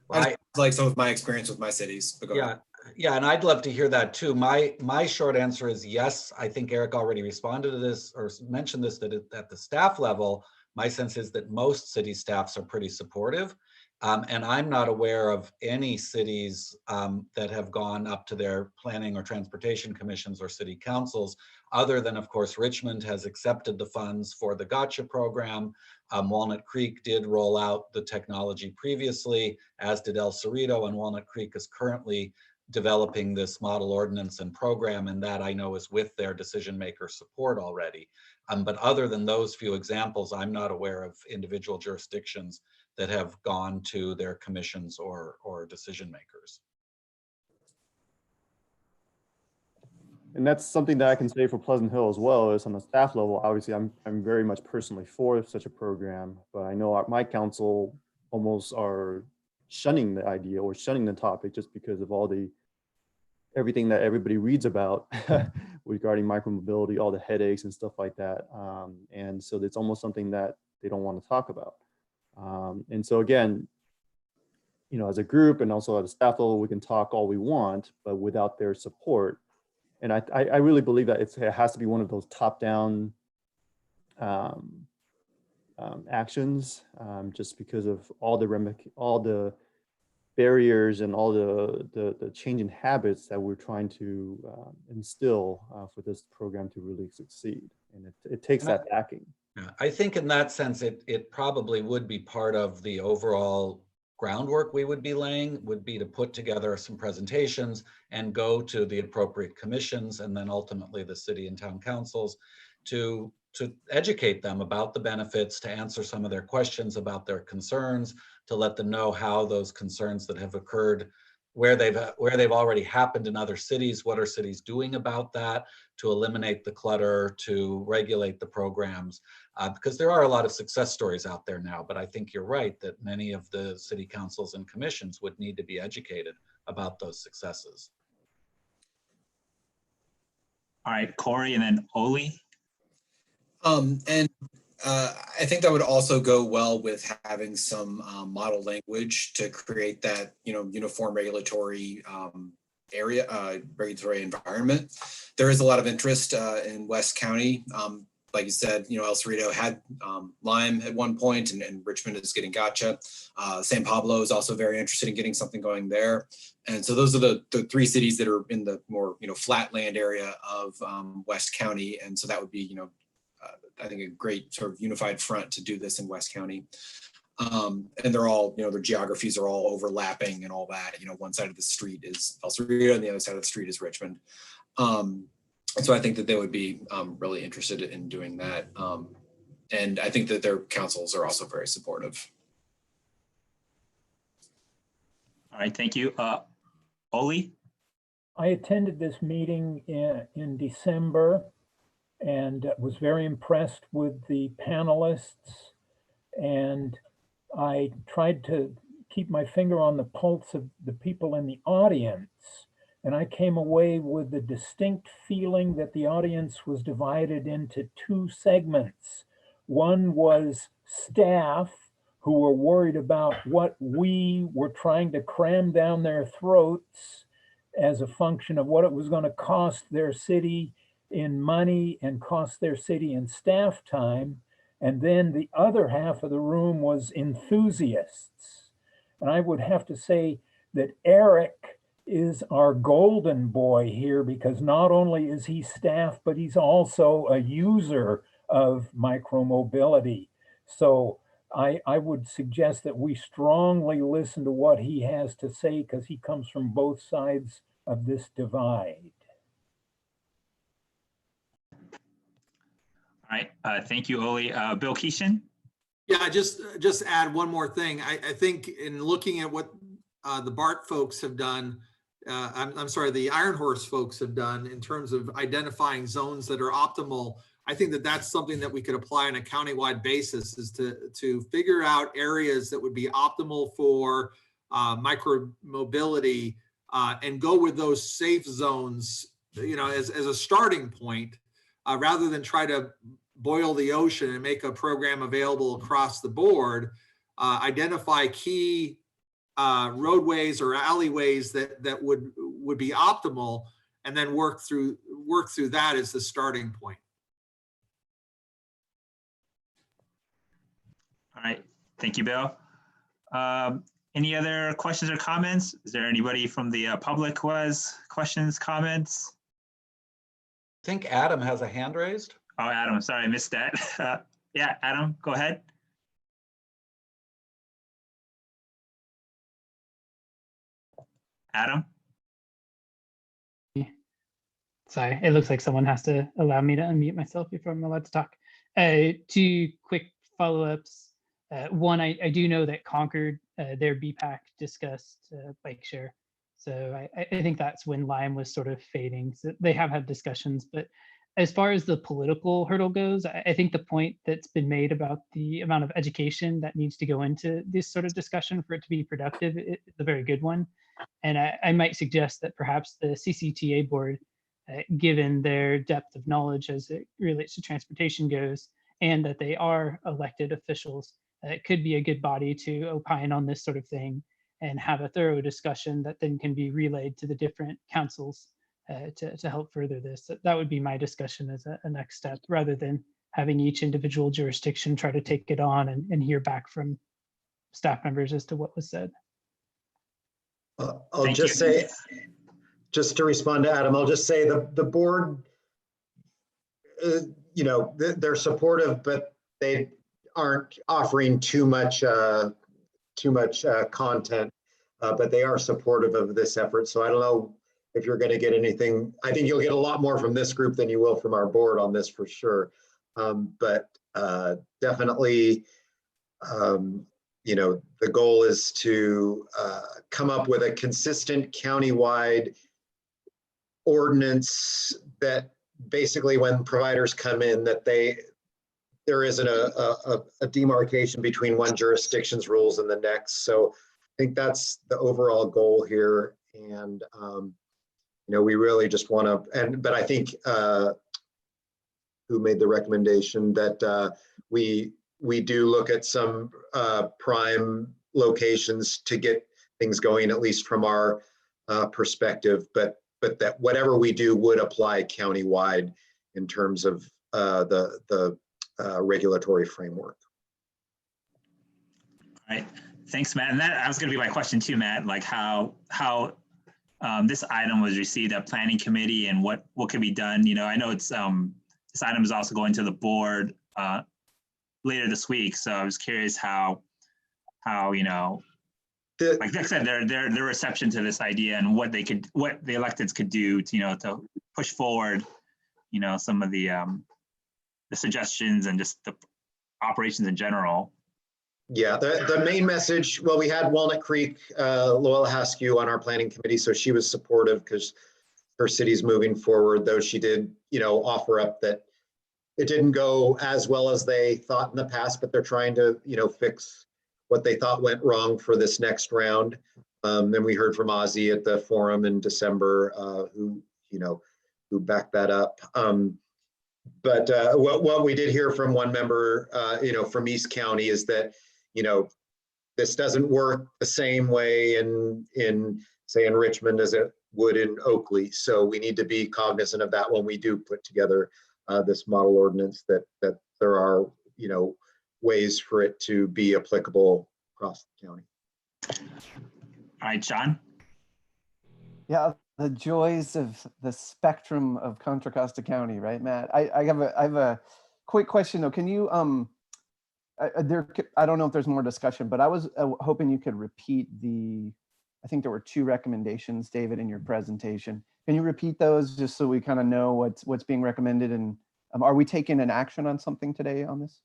Well, I like some of my experience with my cities. But go ahead. Yeah, and I'd love to hear that too. My short answer is yes. I think Eric already responded to this or mentioned this, that at the staff level, my sense is that most city staffs are pretty supportive. And I'm not aware of any cities that have gone up to their planning or transportation commissions or city councils, other than, of course, Richmond has accepted the funds for the Gotcha program. Walnut Creek did roll out the technology previously, as did El Cerrito, and Walnut Creek is currently developing this model ordinance and program, and that I know is with their decision maker support already. But other than those few examples, I'm not aware of individual jurisdictions that have gone to their commissions or decision makers. And that's something that I can say for Pleasant Hill as well, is on the staff level. Obviously, I'm very much personally for such a program, but I know my council almost are shunning the idea or shunning the topic just because of everything that everybody reads about regarding micromobility, all the headaches and stuff like that. And so it's almost something that they don't want to talk about. And so again, as a group and also at a staff level, we can talk all we want, but without their support. And I really believe that it has to be one of those top-down actions, just because of all the barriers and all the change in habits that we're trying to instill for this program to really succeed. And it takes that backing. Yeah, I think in that sense, it probably would be part of the overall groundwork we would be laying, would be to put together some presentations and go to the appropriate commissions and then ultimately the city and town councils to educate them about the benefits, to answer some of their questions about their concerns, to let them know how those concerns that have occurred, where they've already happened in other cities, what are cities doing about that, to eliminate the clutter, to regulate the programs, because there are a lot of success stories out there now, but I think you're right that many of the city councils and commissions would need to be educated about those successes. All right, Corey, and then Oli. I think that would also go well with having some model language to create that, uniform regulatory regulatory environment. There is a lot of interest in West County. Like you said, El Cerrito had Lime at one point, and Richmond is getting Gotcha. San Pablo is also very interested in getting something going there. And so those are the three cities that are in the more, flatland area of West County. And so that would be, I think a great sort of unified front to do this in West County. And they're all, their geographies are all overlapping and all that. One side of the street is El Cerrito and the other side of the street is Richmond. And so I think that they would be really interested in doing that. And I think that their councils are also very supportive. All right, thank you. Oli? I attended this meeting in December. and was very impressed with the panelists. And I tried to keep my finger on the pulse of the people in the audience. And I came away with the distinct feeling that the audience was divided into two segments. One was staff who were worried about what we were trying to cram down their throats as a function of what it was going to cost their city in money and cost their city in staff time. And then the other half of the room was enthusiasts. And I would have to say that Eric is our golden boy here, because not only is he staff, but he's also a user of micromobility. So I would suggest that we strongly listen to what he has to say, because he comes from both sides of this divide. All right, thank you, Oli. Bill Keeshan? Yeah, just add one more thing. I think in looking at what the BART folks have done, I'm sorry, the Iron Horse folks have done in terms of identifying zones that are optimal, I think that that's something that we could apply on a countywide basis, is to figure out areas that would be optimal for micromobility and go with those safe zones, you know, as a starting point, rather than try to boil the ocean and make a program available across the board. Identify key roadways or alleyways that would be optimal, and then work through that as the starting point. All right, thank you, Bill. Any other questions or comments? Is there anybody from the public who has questions, comments? I think Adam has a hand raised. Oh, Adam, sorry, I missed that. Yeah, Adam, go ahead. Adam? Sorry, it looks like someone has to allow me to unmute myself before I'm allowed to talk. Two quick follow-ups. One, I do know that Concord, their BPAC discussed bike share. So I think that's when Lime was sort of fading. So they have had discussions, but as far as the political hurdle goes, I think the point that's been made about the amount of education that needs to go into this sort of discussion for it to be productive is a very good one. And I might suggest that perhaps the CCTA board, given their depth of knowledge as it relates to transportation goes, and that they are elected officials, it could be a good body to opine on this sort of thing and have a thorough discussion that then can be relayed to the different councils to help further this. That would be my discussion as a next step, rather than having each individual jurisdiction try to take it on and hear back from staff members as to what was said. I'll just say, just to respond to Adam, I'll just say the board, you know, they're supportive, but they aren't offering too much content, but they are supportive of this effort. So I don't know if you're going to get anything. I think you'll get a lot more from this group than you will from our board on this for sure. But definitely, you know, the goal is to come up with a consistent countywide ordinance that basically, when providers come in, that there isn't a demarcation between one jurisdiction's rules and the next. So I think that's the overall goal here. And you know, we really just want to, but I think who made the recommendation that we do look at some prime locations to get things going, at least from our perspective, but that whatever we do would apply countywide in terms of the regulatory framework. All right, thanks, Matt. And that was going to be my question too, Matt, like how this item was received at planning committee and what could be done. You know, I know it's this item is also going to the board later this week, so I was curious how you know, like I said, their reception to this idea and what the electeds could do to, you know, to push forward, you know, some of the suggestions and just the operations in general. Yeah, the main message, well, we had Walnut Creek, Loyola Haskew on our planning committee, so she was supportive because her city's moving forward, though she did, you know, offer up that it didn't go as well as they thought in the past, but they're trying to, fix what they thought went wrong for this next round. And we heard from Ozzy at the forum in December, who backed that up. But what we did hear from one member, from East County is that, this doesn't work the same way in say in Richmond as it would in Oakley. So we need to be cognizant of that when we do put together this model ordinance, that there are, ways for it to be applicable across the county. All right, John. Yeah, the joys of the spectrum of Contra Costa County, right, Matt? I have a quick question though. Can you I don't know if there's more discussion, but I was hoping you could repeat I think there were 2 recommendations, David, in your presentation. Can you repeat those just so we kind of know what's being recommended? And are we taking an action on something today on this?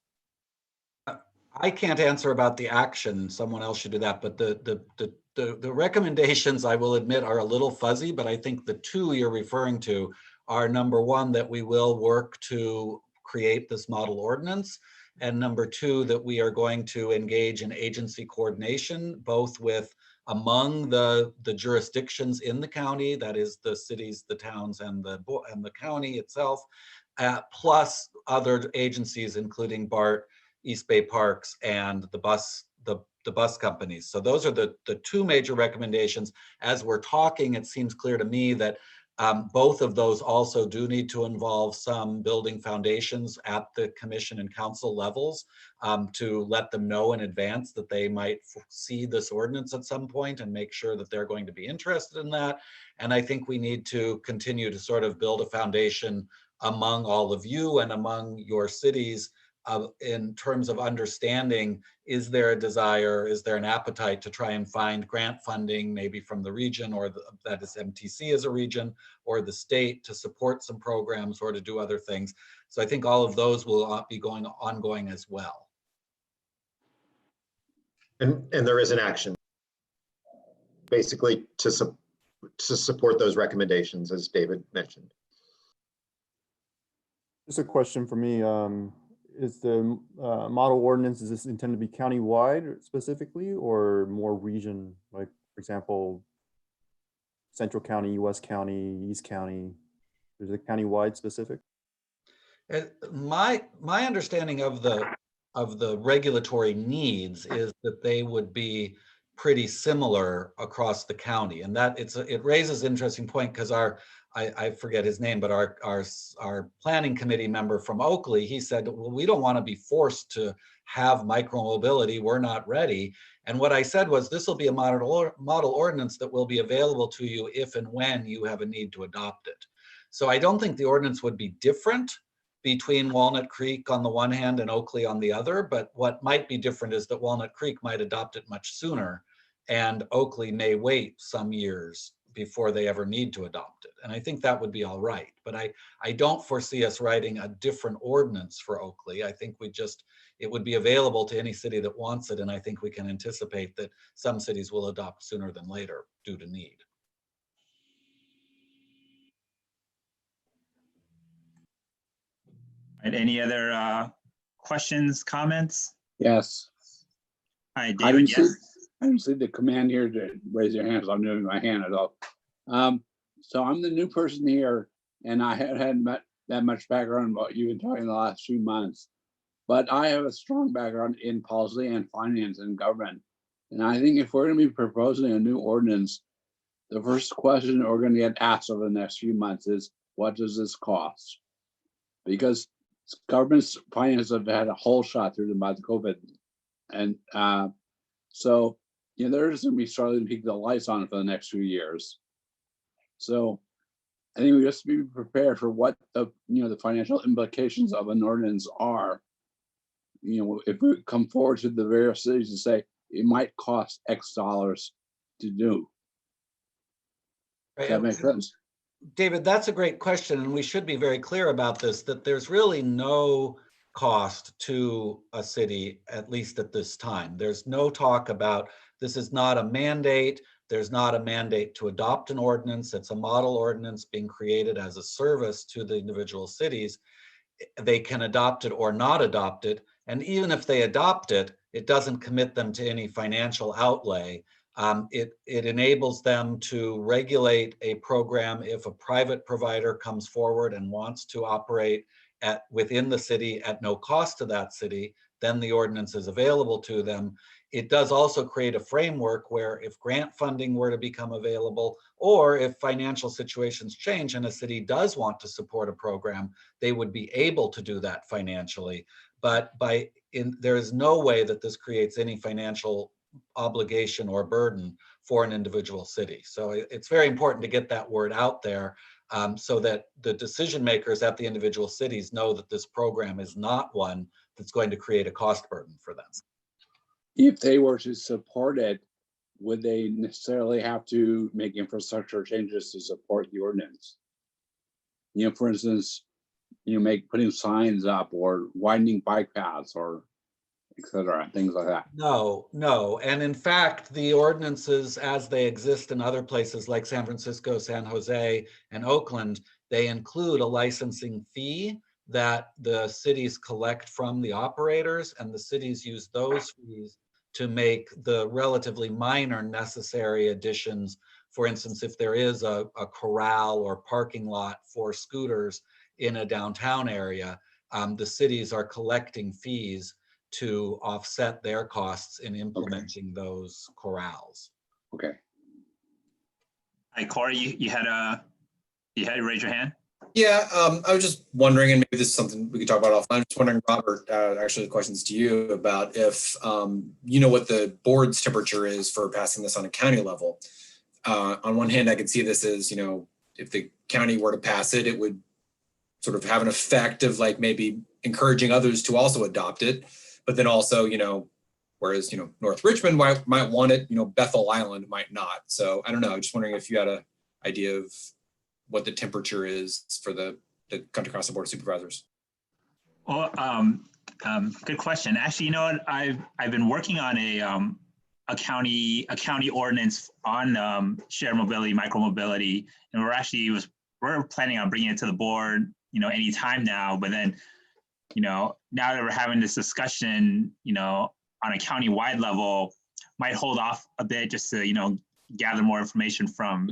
I can't answer about the action. Someone else should do that. But the recommendations, I will admit, are a little fuzzy, but I think the 2 you're referring to are, number 1, that we will work to create this model ordinance, and number 2, that we are going to engage in agency coordination, both with among the jurisdictions in the county, that is the cities, the towns, and the county itself, plus other agencies, including BART, East Bay Parks, and the bus companies. So those are the 2 major recommendations. As we're talking, it seems clear to me that both of those also do need to involve some building foundations at the commission and council levels, to let them know in advance that they might see this ordinance at some point and make sure that they're going to be interested in that. And I think we need to continue to sort of build a foundation among all of you and among your cities in terms of understanding, is there a desire, is there an appetite to try and find grant funding, maybe from the region, or that is MTC as a region, or the state, to support some programs or to do other things. So I think all of those will be ongoing as well. And there is an action, basically to support those recommendations, as David mentioned. Just a question for me. Is the model ordinance, is this intended to be countywide specifically, or more region, like, for example, Central County, West County, East County? Is it countywide specific? My understanding of the regulatory needs is that they would be pretty similar across the county, and that it raises an interesting point, because I forget his name, but our planning committee member from Oakley, he said, well, we don't want to be forced to have micromobility. We're not ready. And what I said was, this will be a model ordinance that will be available to you if and when you have a need to adopt it. So I don't think the ordinance would be different between Walnut Creek on the one hand and Oakley on the other, but what might be different is that Walnut Creek might adopt it much sooner, and Oakley may wait some years before they ever need to adopt it. And I think that would be all right. But I don't foresee us writing a different ordinance for Oakley. I think it would be available to any city that wants it. And I think we can anticipate that some cities will adopt sooner than later due to need. And any other questions, comments? Yes. Hi, David. Yes. I didn't see the command here to raise your hands. I'm moving my hand at all. So I'm the new person here, and I hadn't met that much background about you been talking the last few months. But I have a strong background in policy and finance and government. And I think if we're going to be proposing a new ordinance, the first question we're going to get asked over the next few months is, what does this cost? Because government's finances have had a whole shot through them by the COVID. And so, they're just going to be starting to keep the lights on for the next few years. So I think we just be prepared for what the financial implications of an ordinance are. If we come forward to the various cities and say it might cost X dollars to do. Does that make sense? David, that's a great question, and we should be very clear about this, that there's really no cost to a city, at least at this time. There's no talk about, this is not a mandate. There's not a mandate to adopt an ordinance. It's a model ordinance being created as a service to the individual cities. they can adopt it or not adopt it. And even if they adopt it, it doesn't commit them to any financial outlay. It enables them to regulate a program if a private provider comes forward and wants to operate within the city at no cost to that city, then the ordinance is available to them. It does also create a framework where if grant funding were to become available, or if financial situations change and a city does want to support a program, they would be able to do that financially. But there is no way that this creates any financial obligation or burden for an individual city. So it's very important to get that word out there so that the decision makers at the individual cities know that this program is not one that's going to create a cost burden for them. If they were to support it, would they necessarily have to make infrastructure changes to support the ordinance? You know, for instance, putting signs up or widening bike paths or et cetera, things like that. No. And in fact, the ordinances as they exist in other places like San Francisco, San Jose, and Oakland, they include a licensing fee that the cities collect from the operators, and the cities use those fees to make the relatively minor necessary additions. For instance, if there is a corral or parking lot for scooters in a downtown area, the cities are collecting fees to offset their costs in implementing those corrals. Okay. Hi, Corey, you had to raise your hand. Yeah, I was just wondering, and maybe this is something we could talk about offline. I'm just wondering, Robert, actually the question's to you about if you know what the board's temperature is for passing this on a county level. On one hand, I could see this as, you know, if the county were to pass it, it would sort of have an effect of like maybe encouraging others to also adopt it. But then also, you know, whereas, you know, North Richmond might want it, you know, Bethel Island might not. So I don't know, just wondering if you had an idea of what the temperature is for the Contra Costa Board of Supervisors. Well, good question. Actually, you know what? I've been working on a county ordinance on shared mobility, micromobility, and we're planning on bringing it to the board, you know, anytime now. But then, you know, now that we're having this discussion, you know, on a county-wide level, might hold off a bit just to, you know, gather more information from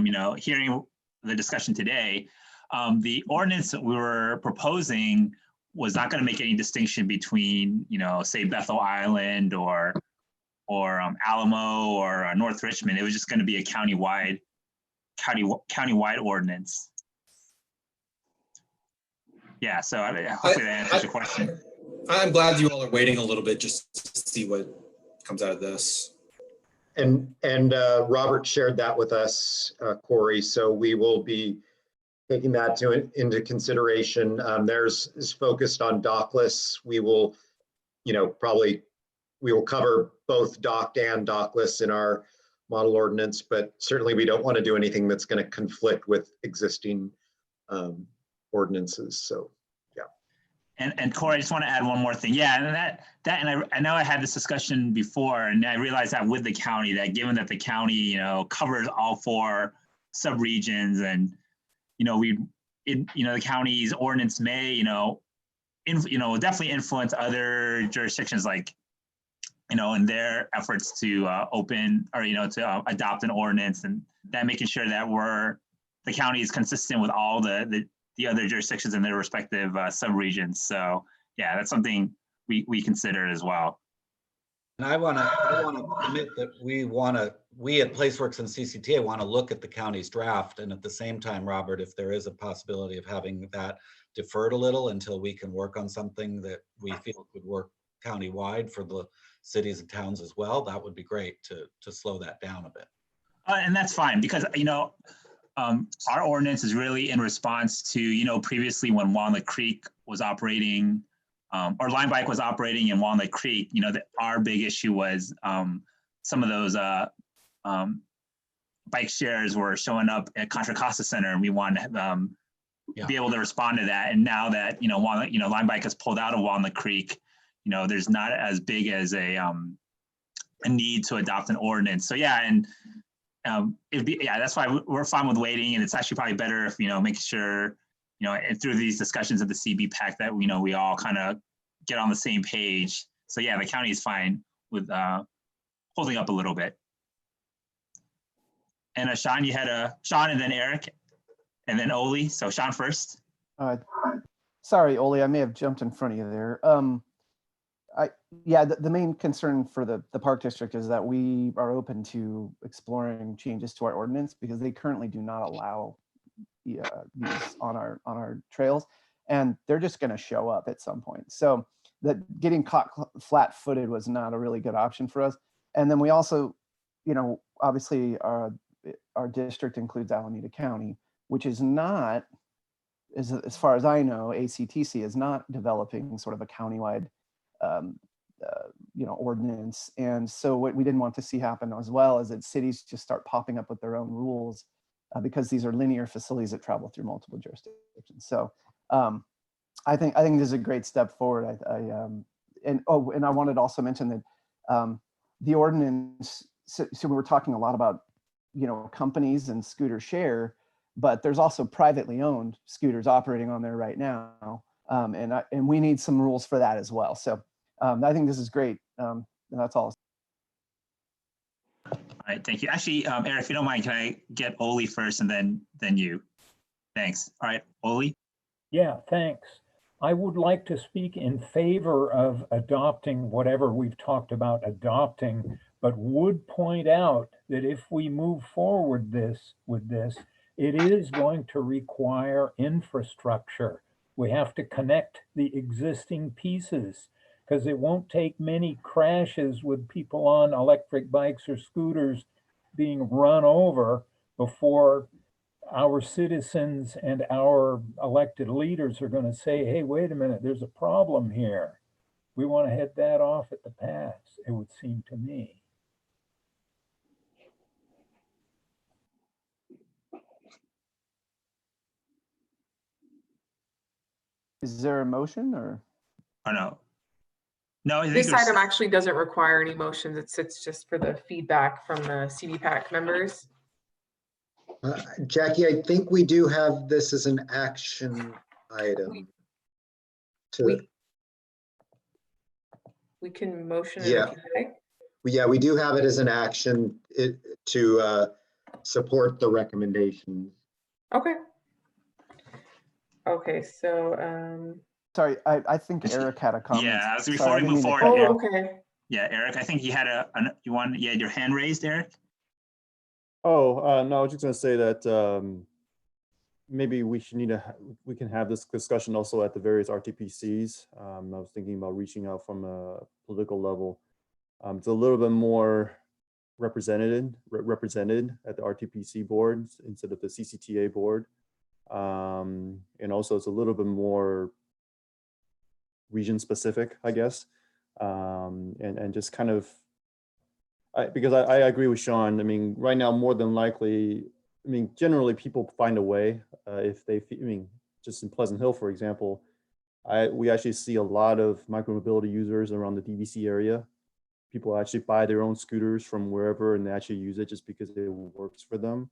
you know, hearing the discussion today. The ordinance that we were proposing was not going to make any distinction between, you know, say Bethel Island or Alamo or North Richmond. It was just going to be a countywide ordinance. Yeah, so hopefully that answers your question. I'm glad you all are waiting a little bit just to see what comes out of this. And Robert shared that with us, Corey. So we will be taking that into consideration. Theirs is focused on dockless. We will, you know, we will cover both docked and dockless in our model ordinance, but certainly we don't want to do anything that's going to conflict with existing ordinances. So, yeah. And Corey, I just want to add one more thing. Yeah, and I know I had this discussion before, and I realized that with the county, that given that the county, you know, covers all 4 subregions, and you know, the county's ordinance may, you know, definitely influence other jurisdictions, like, you know, in their efforts to open or, you know, to adopt an ordinance, and that making sure that the county is consistent with all the other jurisdictions in their respective subregions. So yeah, that's something we consider as well. And I want to admit that we at Placeworks and CCTA want to look at the county's draft, and at the same time, Robert, if there is a possibility of having that deferred a little until we can work on something that we feel could work countywide for the cities and towns as well, that would be great to slow that down a bit. And that's fine, because, you know, our ordinance is really in response to, you know, previously when Walnut Creek was operating, or Lime Bike was operating in Walnut Creek, you know, our big issue was some of those bike shares were showing up at Contra Costa Center, and we wanted to be able to respond to that. And now that, you know, Lime Bike has pulled out of Walnut Creek, you know, there's not as big as a need to adopt an ordinance. So yeah, and that's why we're fine with waiting, and it's actually probably better if, you know, making sure and through these discussions of the CB pack that we all kind of get on the same page. So yeah, the county is fine with holding up a little bit. And Sean, you had Sean and then Eric and then Oli. So Sean first. Sorry, Oli, I may have jumped in front of you there. The main concern for the park district is that we are open to exploring changes to our ordinance because they currently do not allow these on our trails, and they're just going to show up at some point. So that getting caught flat-footed was not a really good option for us. And then we also, obviously our district includes Alameda County, which is not, as far as I know, ACTC is not developing sort of a countywide ordinance. And so what we didn't want to see happen as well is that cities just start popping up with their own rules because these are linear facilities that travel through multiple jurisdictions. So I think this is a great step forward. And I wanted to also mention that the ordinance, so we were talking a lot about, companies and scooter share, but there's also privately owned scooters operating on there right now. And we need some rules for that as well. So I think this is great. And that's all. All right, thank you. Actually, Eric, if you don't mind, can I get Oli first and then you? Thanks. All right, Oli. Yeah, thanks. I would like to speak in favor of adopting whatever we've talked about adopting, but would point out that if we move forward with this, it is going to require infrastructure. We have to connect the existing pieces because it won't take many crashes with people on electric bikes or scooters being run over before our citizens and our elected leaders are going to say, hey, wait a minute, there's a problem here. We want to head that off at the pass, it would seem to me. Is there a motion or? Oh, no. No, I think This item actually doesn't require any motions. It's just for the feedback from the CDPAC members. Jackie, I think we do have this as an action item. We can motion Yeah. it if you like. Yeah, we do have it as an action to support the recommendations. Okay. Okay, so sorry, I think Eric had a comment. Yeah, Sorry, before we move forward. Oh, okay. Yeah, Eric, I think you had you had your hand raised, Eric. Oh, no, I was just going to say that maybe we can have this discussion also at the various RTPCs. I was thinking about reaching out from a political level. It's a little bit more represented at the RTPC boards instead of the CCTA board. And also it's a little bit more region specific, I guess. And just kind of, because I agree with Sean. I mean, right now, more than likely, I mean, generally people find a way if they, just in Pleasant Hill, for example, we actually see a lot of micromobility users around the DVC area. People actually buy their own scooters from wherever and they actually use it just because it works for them.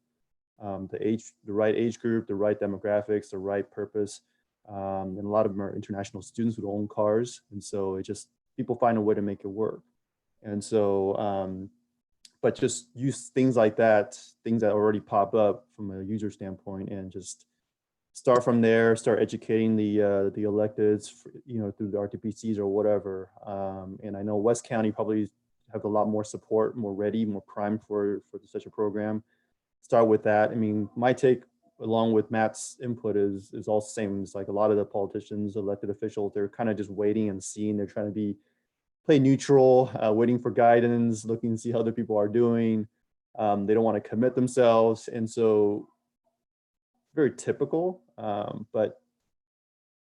The right age group, the right demographics, the right purpose. And a lot of them are international students who own cars. And so people find a way to make it work. And so, but just use things like that, things that already pop up from a user standpoint, and just start from there, start educating the electeds, through the RTPCs or whatever. And I know West County probably have a lot more support, more ready, more primed for such a program. Start with that. I mean, my take, along with Matt's input, is all the same. It's like a lot of the politicians, elected officials, they're kind of just waiting and seeing. They're trying to play neutral, waiting for guidance, looking to see how other people are doing. They don't want to commit themselves. And so very typical, but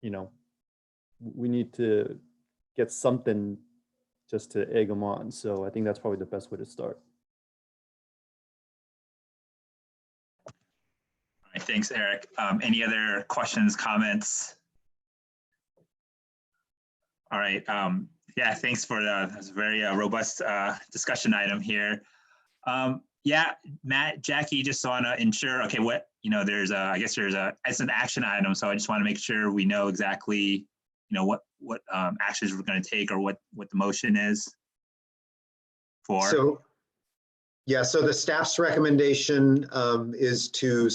we need to get something just to egg them on. So I think that's probably the best way to start. All right, thanks, Eric. Any other questions, comments? All right. Yeah, thanks for this very robust discussion item here. Yeah, Matt, Jackie, just want to ensure, okay, you know, there's a, I guess there's a, it's an action item. So I just want to make sure we know exactly, you know, what actions we're going to take or what the motion is for. So, yeah, so the staff's recommendation is to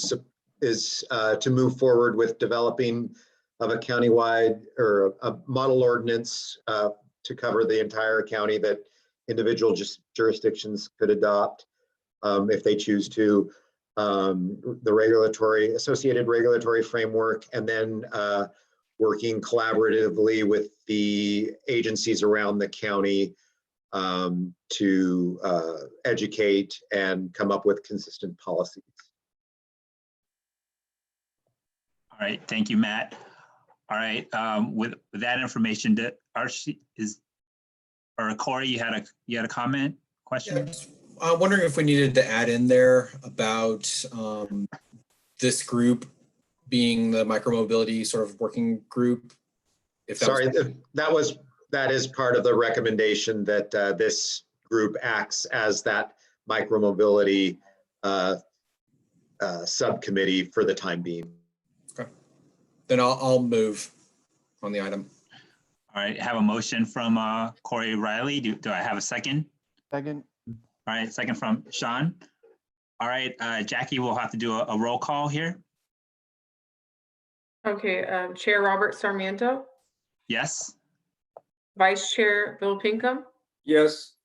move forward with developing of a countywide or a model ordinance to cover the entire county that individual jurisdictions could adopt if they choose to, the associated regulatory framework, and then working collaboratively with the agencies around the county to educate and come up with consistent policies. All right, thank you, Matt. All right, with that information, Corey, you had a comment, question? Yeah, wondering if we needed to add in there about this group being the micromobility sort of working group. If that Sorry, that is part of the recommendation that this group acts as that micromobility subcommittee for the time being. Okay, then I'll move on the item. All right, have a motion from Corey Riley. Do I have a second? Second. All right, second from Sean. All right, Jackie, we'll have to do a roll call here. Okay, Chair Robert Sarmiento, Yes. Vice Chair Bill Pinkham, Yes.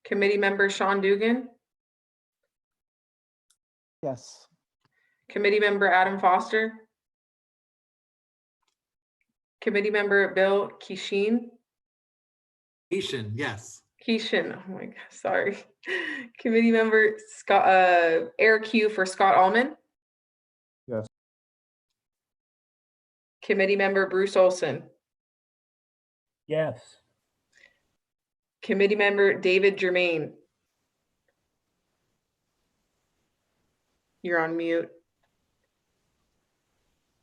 Committee Member Sean Dugan, Yes. Committee Member Adam Foster, Committee Member Bill Keeshin, Yes. oh my God, sorry. Committee Member Scott, Air Q for Scott Allman. Yes. Committee Member Bruce Olson. Yes. Committee Member David Germain. You're on mute.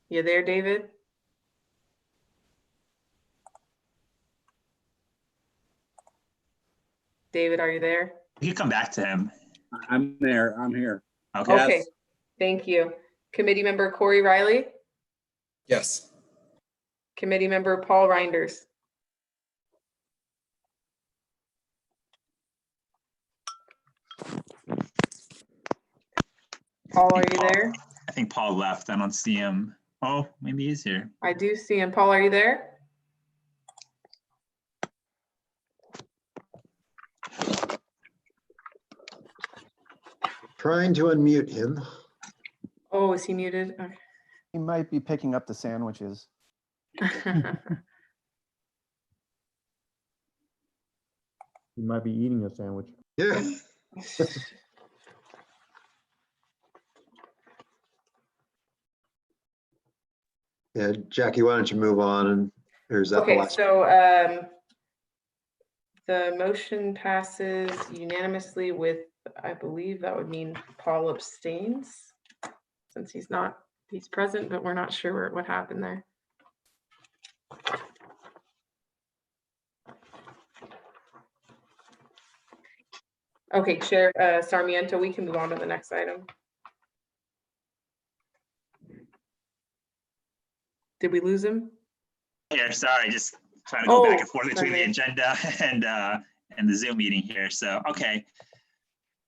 You there, David? David, are you there? You come back to him. I'm there. I'm here. Okay. Okay, Yes. thank you. Committee Member Corey Riley, Yes. Committee Member Paul Reinders. Paul, are you there? I think Paul left. I don't see him. Oh, maybe he's here. I do see him. Paul, are you there? Trying to unmute him. Oh, is he muted? Okay. He might be picking up the sandwiches. You might be eating a sandwich. Yeah. Yeah, Jackie, why don't you move on, and there's that. Okay, so the motion passes unanimously with, I believe that would mean Paul abstains since he's present, but we're not sure what happened there. Okay, Chair Sarmiento, we can move on to the next item. Did we lose him? Here, sorry, just trying to go back and forth between the okay. agenda and the Zoom meeting here. So, okay.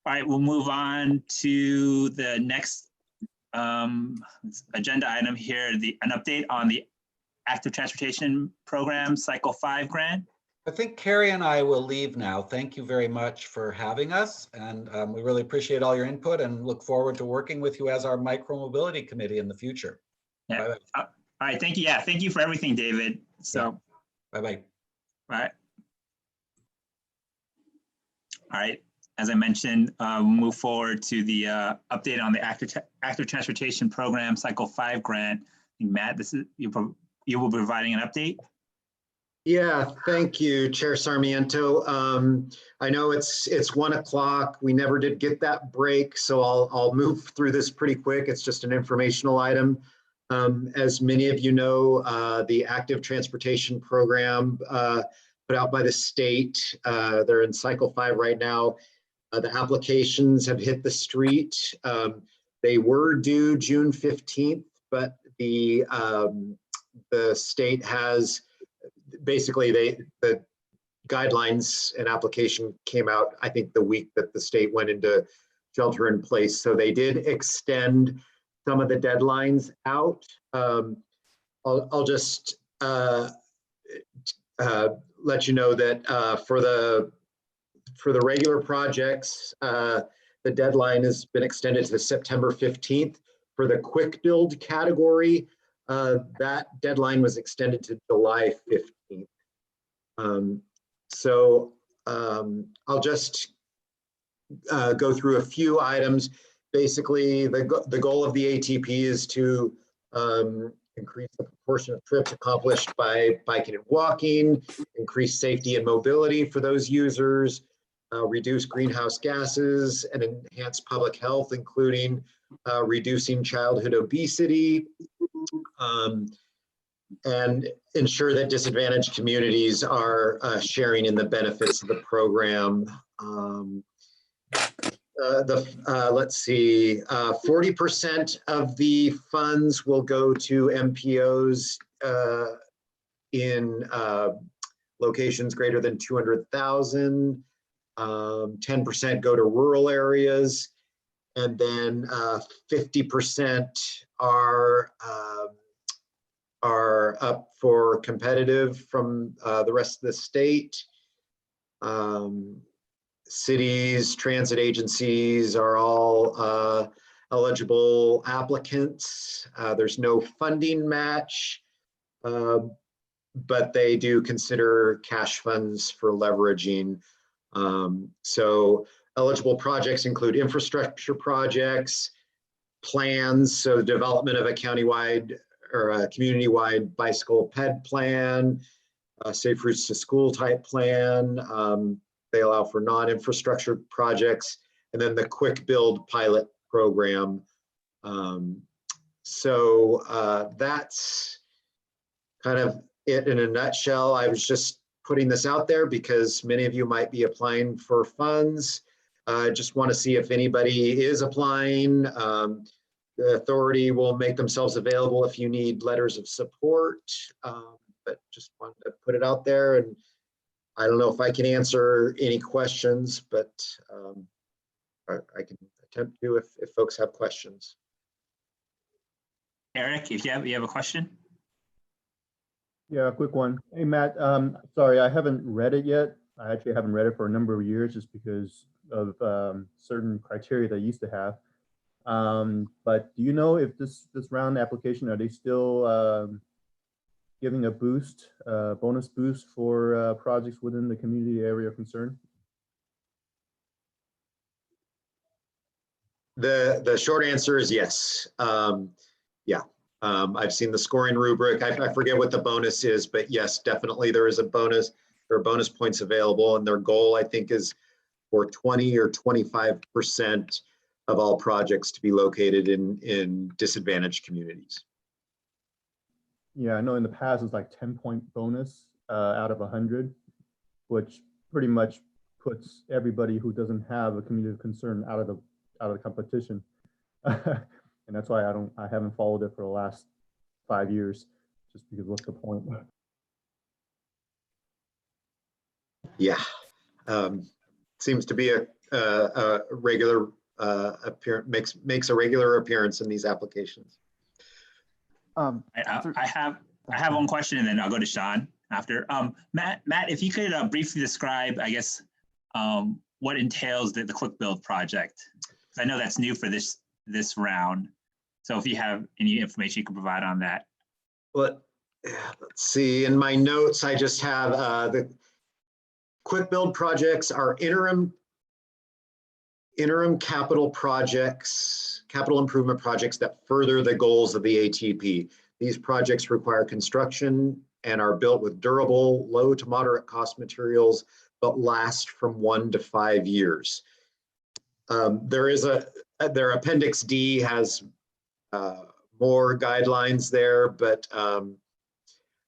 All right, we'll move on to the next agenda item here, an update on the Active Transportation Program Cycle 5 grant. I think Carrie and I will leave now. Thank you very much for having us. And we really appreciate all your input and look forward to working with you as our micromobility committee in the future. Yeah. Bye-bye. All right, thank you. Yeah, thank you for everything, David. So, Bye-bye. Bye. All right, as I mentioned, we'll move forward to the update on the Active Transportation Program Cycle 5 grant. Matt, this is you will be providing an update. Yeah, thank you, Chair Sarmiento. I know it's 1 o'clock. We never did get that break, so I'll move through this pretty quick. It's just an informational item. As many of you know, the Active Transportation Program put out by the state, they're in Cycle 5 right now. The applications have hit the street. They were due June 15th, but the state has basically the guidelines and application came out, I think, the week that the state went into shelter in place. So they did extend some of the deadlines out. I'll just let you know that for the regular projects, the deadline has been extended to September 15th. For the quick build category, that deadline was extended to July 15th. I'll just go through a few items. Basically, the goal of the ATP is to increase the proportion of trips accomplished by biking and walking, increase safety and mobility for those users, reduce greenhouse gases, and enhance public health, including reducing childhood obesity, and ensure that disadvantaged communities are sharing in the benefits of the program. Let's see, 40% of the funds will go to MPOs in locations greater than 200,000. 10% go to rural areas, and then 50% are up for competitive from the rest of the state. Cities, transit agencies are all eligible applicants. There's no funding match, but they do consider cash funds for leveraging. So eligible projects include infrastructure projects, plans, so the development of a countywide or a community-wide bicycle ped plan, safe routes to school type plan. They allow for non-infrastructure projects, and then the quick build pilot program. That's kind of it in a nutshell. I was just putting this out there because many of you might be applying for funds. Just want to see if anybody is applying. The authority will make themselves available if you need letters of support, but just wanted to put it out there. And I don't know if I can answer any questions, but I can attempt to if folks have questions. Eric, if you have a question. Yeah, a quick one. Hey, Matt, sorry, I haven't read it yet. I actually haven't read it for a number of years just because of certain criteria that I used to have. But do you know if this round application, are they still giving a boost, bonus boost for projects within the community area of concern? The short answer is yes. Yeah, I've seen the scoring rubric. I forget what the bonus is, but yes, definitely there is a bonus. There are bonus points available, and their goal, I think, is for 20 or 25% of all projects to be located in disadvantaged communities. Yeah, I know in the past it's like 10-point bonus out of 100, which pretty much puts everybody who doesn't have a community of concern out of the competition. And that's why I haven't followed it for the last 5 years, just because what's the point? Yeah, seems to be a regular appearance, makes a regular appearance in these applications. I have one question, and then I'll go to Sean after. Matt, if you could briefly describe, I guess, what entails the quick build project. I know that's new for this round. So if you have any information you can provide on that. Well, let's see. In my notes, I just have the quick build projects are interim capital projects, capital improvement projects that further the goals of the ATP. These projects require construction and are built with durable, low to moderate cost materials, but last from 1 to 5 years. Their Appendix D has more guidelines there, but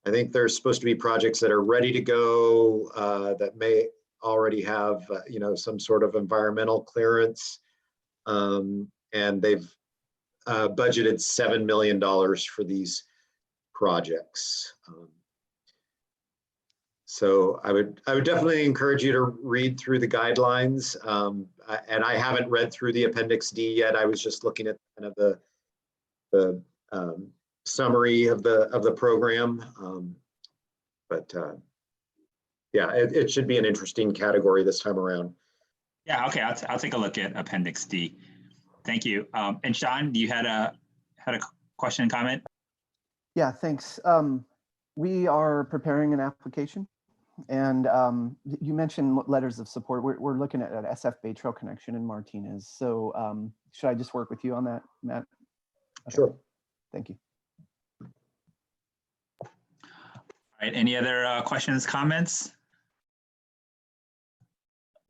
I think there's supposed to be projects that are ready to go that may already have some sort of environmental clearance, and they've budgeted $7 million for these projects. So I would definitely encourage you to read through the guidelines. And I haven't read through the Appendix D yet. I was just looking at kind of the summary of the program. Yeah, it should be an interesting category this time around. Yeah, okay, I'll take a look at Appendix D. Thank you. And Sean, you had a question and comment? Yeah, thanks. We are preparing an application, and you mentioned letters of support. We're looking at an SF Bay Trail connection in Martinez. So should I just work with you on that, Matt? Okay. Sure. Thank you. All right, any other questions, comments?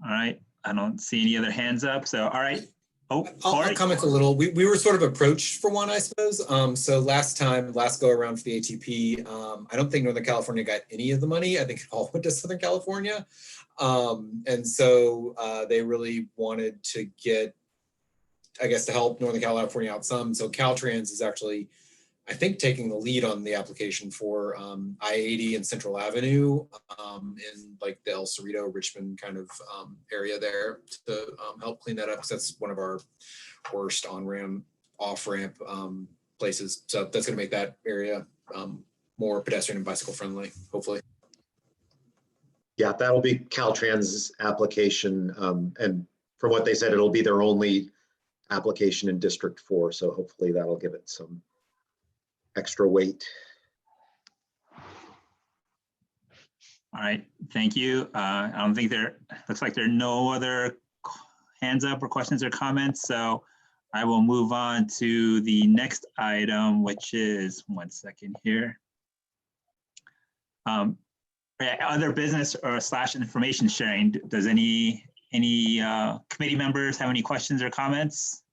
All right, I don't see any other hands up. So, all right. Oh, I'll comment a little. We were sort of approached for one, I suppose. So last go around for the ATP, I don't think Northern California got any of the money. I think it all went to Southern California. And so they really wanted to get, I guess, to help Northern California out some. So Caltrans is actually, I think, taking the lead on the application for I-80 and Central Avenue in like the El Cerrito, Richmond kind of area there to help clean that up, because that's one of our worst on-ramp, off-ramp places. So that's going to make that area more pedestrian and bicycle friendly, hopefully. Yeah, that'll be Caltrans' application. And from what they said, it'll be their only application in District 4. So hopefully that'll give it some extra weight. All right, thank you. I don't think looks like there are no other hands up or questions or comments. So I will move on to the next item, which is, one second here. Other business or / information sharing. Does any committee members have any questions or comments?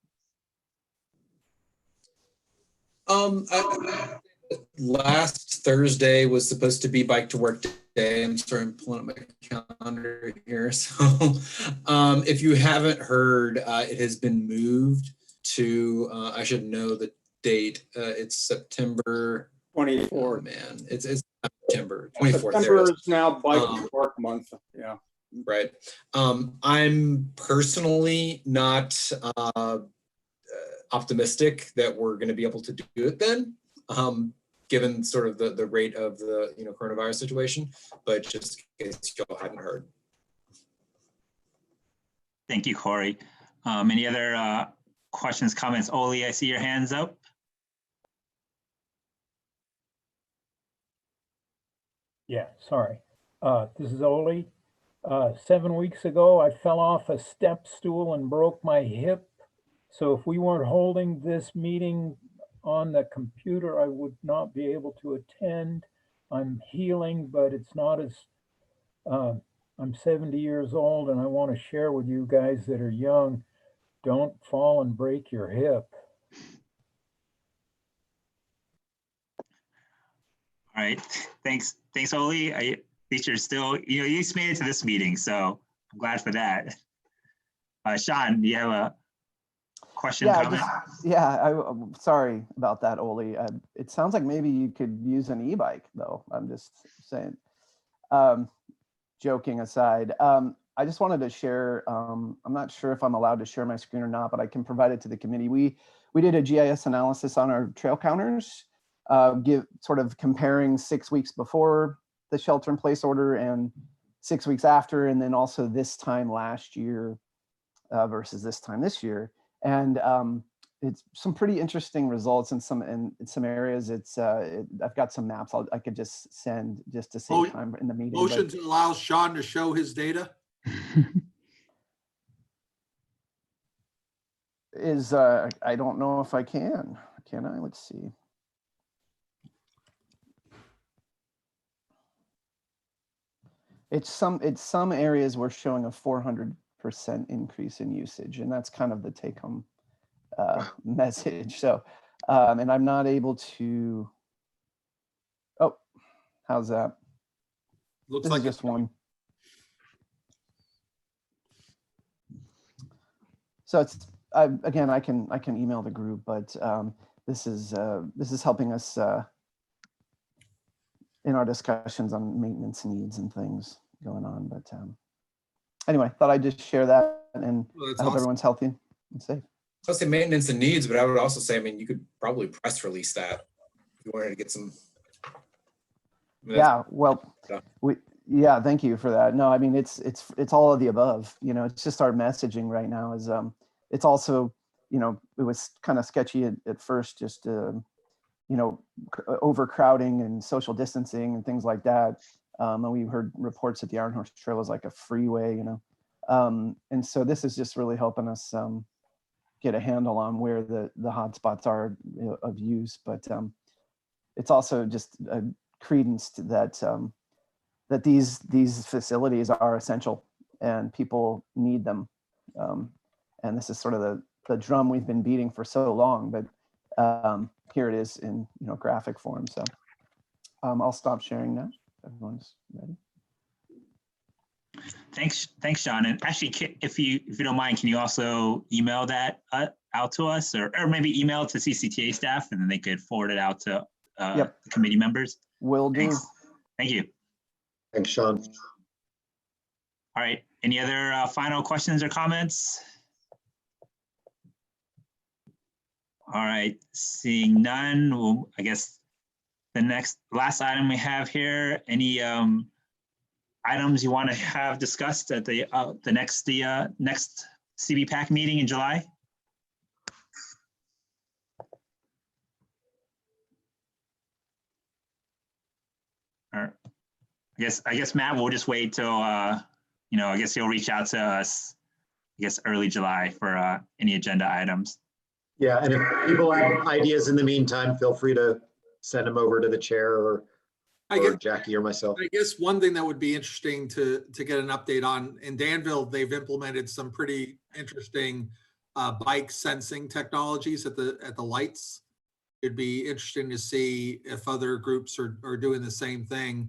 Last Thursday was supposed to be bike to work day. I'm sorry, I'm pulling up my calendar here. So if you haven't heard, it has been moved to, I should know the date. It's September 24th. Oh, man, it's September 24th. September is now bike to work month. Yeah. Right. I'm personally not optimistic that we're going to be able to do it then, given sort of the rate of the coronavirus situation, but just in case y'all hadn't heard. Thank you, Corey. Any other questions, comments? Oli, I see your hands up. Yeah, sorry. This is Oli. 7 weeks ago, I fell off a step stool and broke my hip. So if we weren't holding this meeting on the computer, I would not be able to attend. I'm healing, but it's not as, I'm 70 years old, and I want to share with you guys that are young, don't fall and break your hip. All right, thanks, Oli. At least you're still, you made it to this meeting, so I'm glad for that. Sean, do you have a question, comment? I'm sorry about that, Oli. It sounds like maybe you could use an e-bike, though. I'm just saying. Joking aside, I just wanted to share. I'm not sure if I'm allowed to share my screen or not, but I can provide it to the committee. We did a GIS analysis on our trail counters, sort of comparing 6 weeks before the shelter-in-place order and 6 weeks after, and then also this time last year versus this time this year. And it's some pretty interesting results in some areas. I've got some maps I could just send just to save time in the meeting. Motion to allow Sean to show his data. I don't know if I can. Can I? Let's see. It's some areas we're showing a 400% increase in usage, and that's kind of the take-home message. So, and I'm not able to. Oh, how's that? Looks this like is just one. So again, I can email the group, but this is helping us in our discussions on maintenance needs and things going on. But anyway, thought I'd just share that, and Well, I hope everyone's healthy and safe. I'll say maintenance and needs, but I would also say, I mean, you could probably press release that if you wanted to get some. Yeah, well, yeah, thank you for that. No, I mean, it's all of the above. You know, it's just our messaging right now is it's also, you know, it was kind of sketchy at first, just you know, overcrowding and social distancing and things like that. And we heard reports that the Iron Horse Trail is like a freeway, you know, and so this is just really helping us get a handle on where the hot spots are, you know, of use. But it's also just a credence to that that these facilities are essential and people need them. And this is sort of the drum we've been beating for so long, but here it is in, you know, graphic form. So I'll stop sharing now. Everyone's ready. Thanks, Sean. And actually, if you don't mind, can you also email that out to us, or maybe email it to CCTA staff, and then they could forward it out to the committee members? Will do. Thanks. Thank you. Thanks, Sean. All right. Any other final questions or comments? All right. Seeing none, well, I guess the last item we have here. Any items you want to have discussed at the next CBPAC meeting in July? All right. I guess Matt, we'll just wait till you know, I guess you'll reach out to us, I guess, early July for any agenda items. Yeah, and if people have ideas in the meantime, feel free to send them over to the chair or Jackie or myself. I guess one thing that would be interesting to get an update on, in Danville, they've implemented some pretty interesting bike sensing technologies at the lights. It'd be interesting to see if other groups are doing the same thing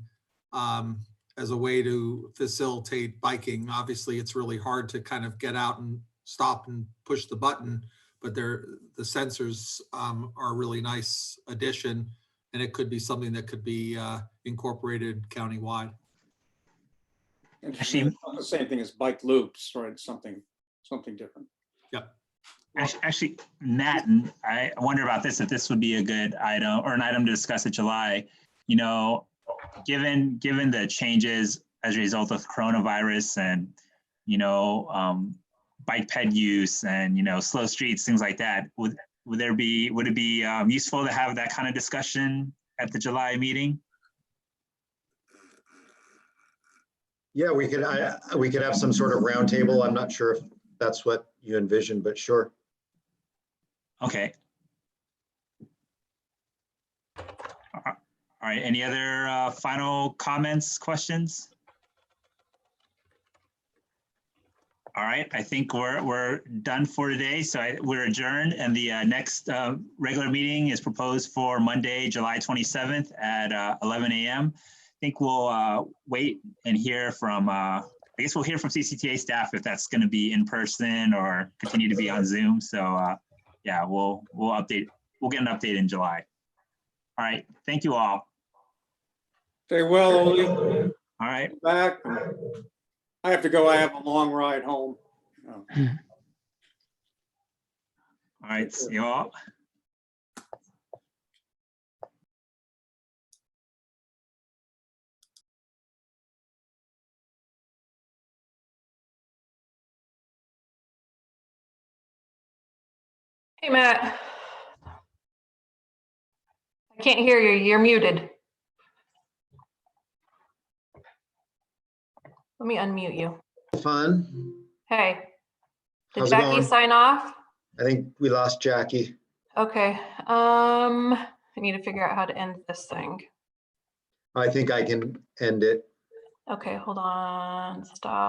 as a way to facilitate biking. Obviously, it's really hard to kind of get out and stop and push the button, but the sensors are a really nice addition, and it could be something that could be incorporated countywide. Actually, it's not the same thing as bike loops, right? Something different. Yep. Actually, Matt, I wonder about this, if this would be a good item or an item to discuss in July. You know, given the changes as a result of coronavirus and, you know, bike ped use and, you know, slow streets, things like that, would it be useful to have that kind of discussion at the July meeting? Yeah, we could have some sort of roundtable. I'm not sure if that's what you envision, but sure. Okay. All right. Any other final comments, questions? All right. I think we're done for today. So we're adjourned, and the next regular meeting is proposed for Monday, July 27th at 11 a.m. I think we'll wait and hear from, I guess we'll hear from CCTA staff if that's going to be in person or continue to be on Zoom. So yeah, we'll update. We'll get an update in July. All right. Thank you all. Stay well, Oli. All right. Back. I have to go. I have a long ride home. All right. See you all. Hey, Matt. I can't hear you. You're muted. Let me unmute you. Fun. Hey, did How's it Jackie going? sign off? I think we lost Jackie. Okay. I need to figure out how to end this thing. I think I can end it. Okay, hold on. Stop.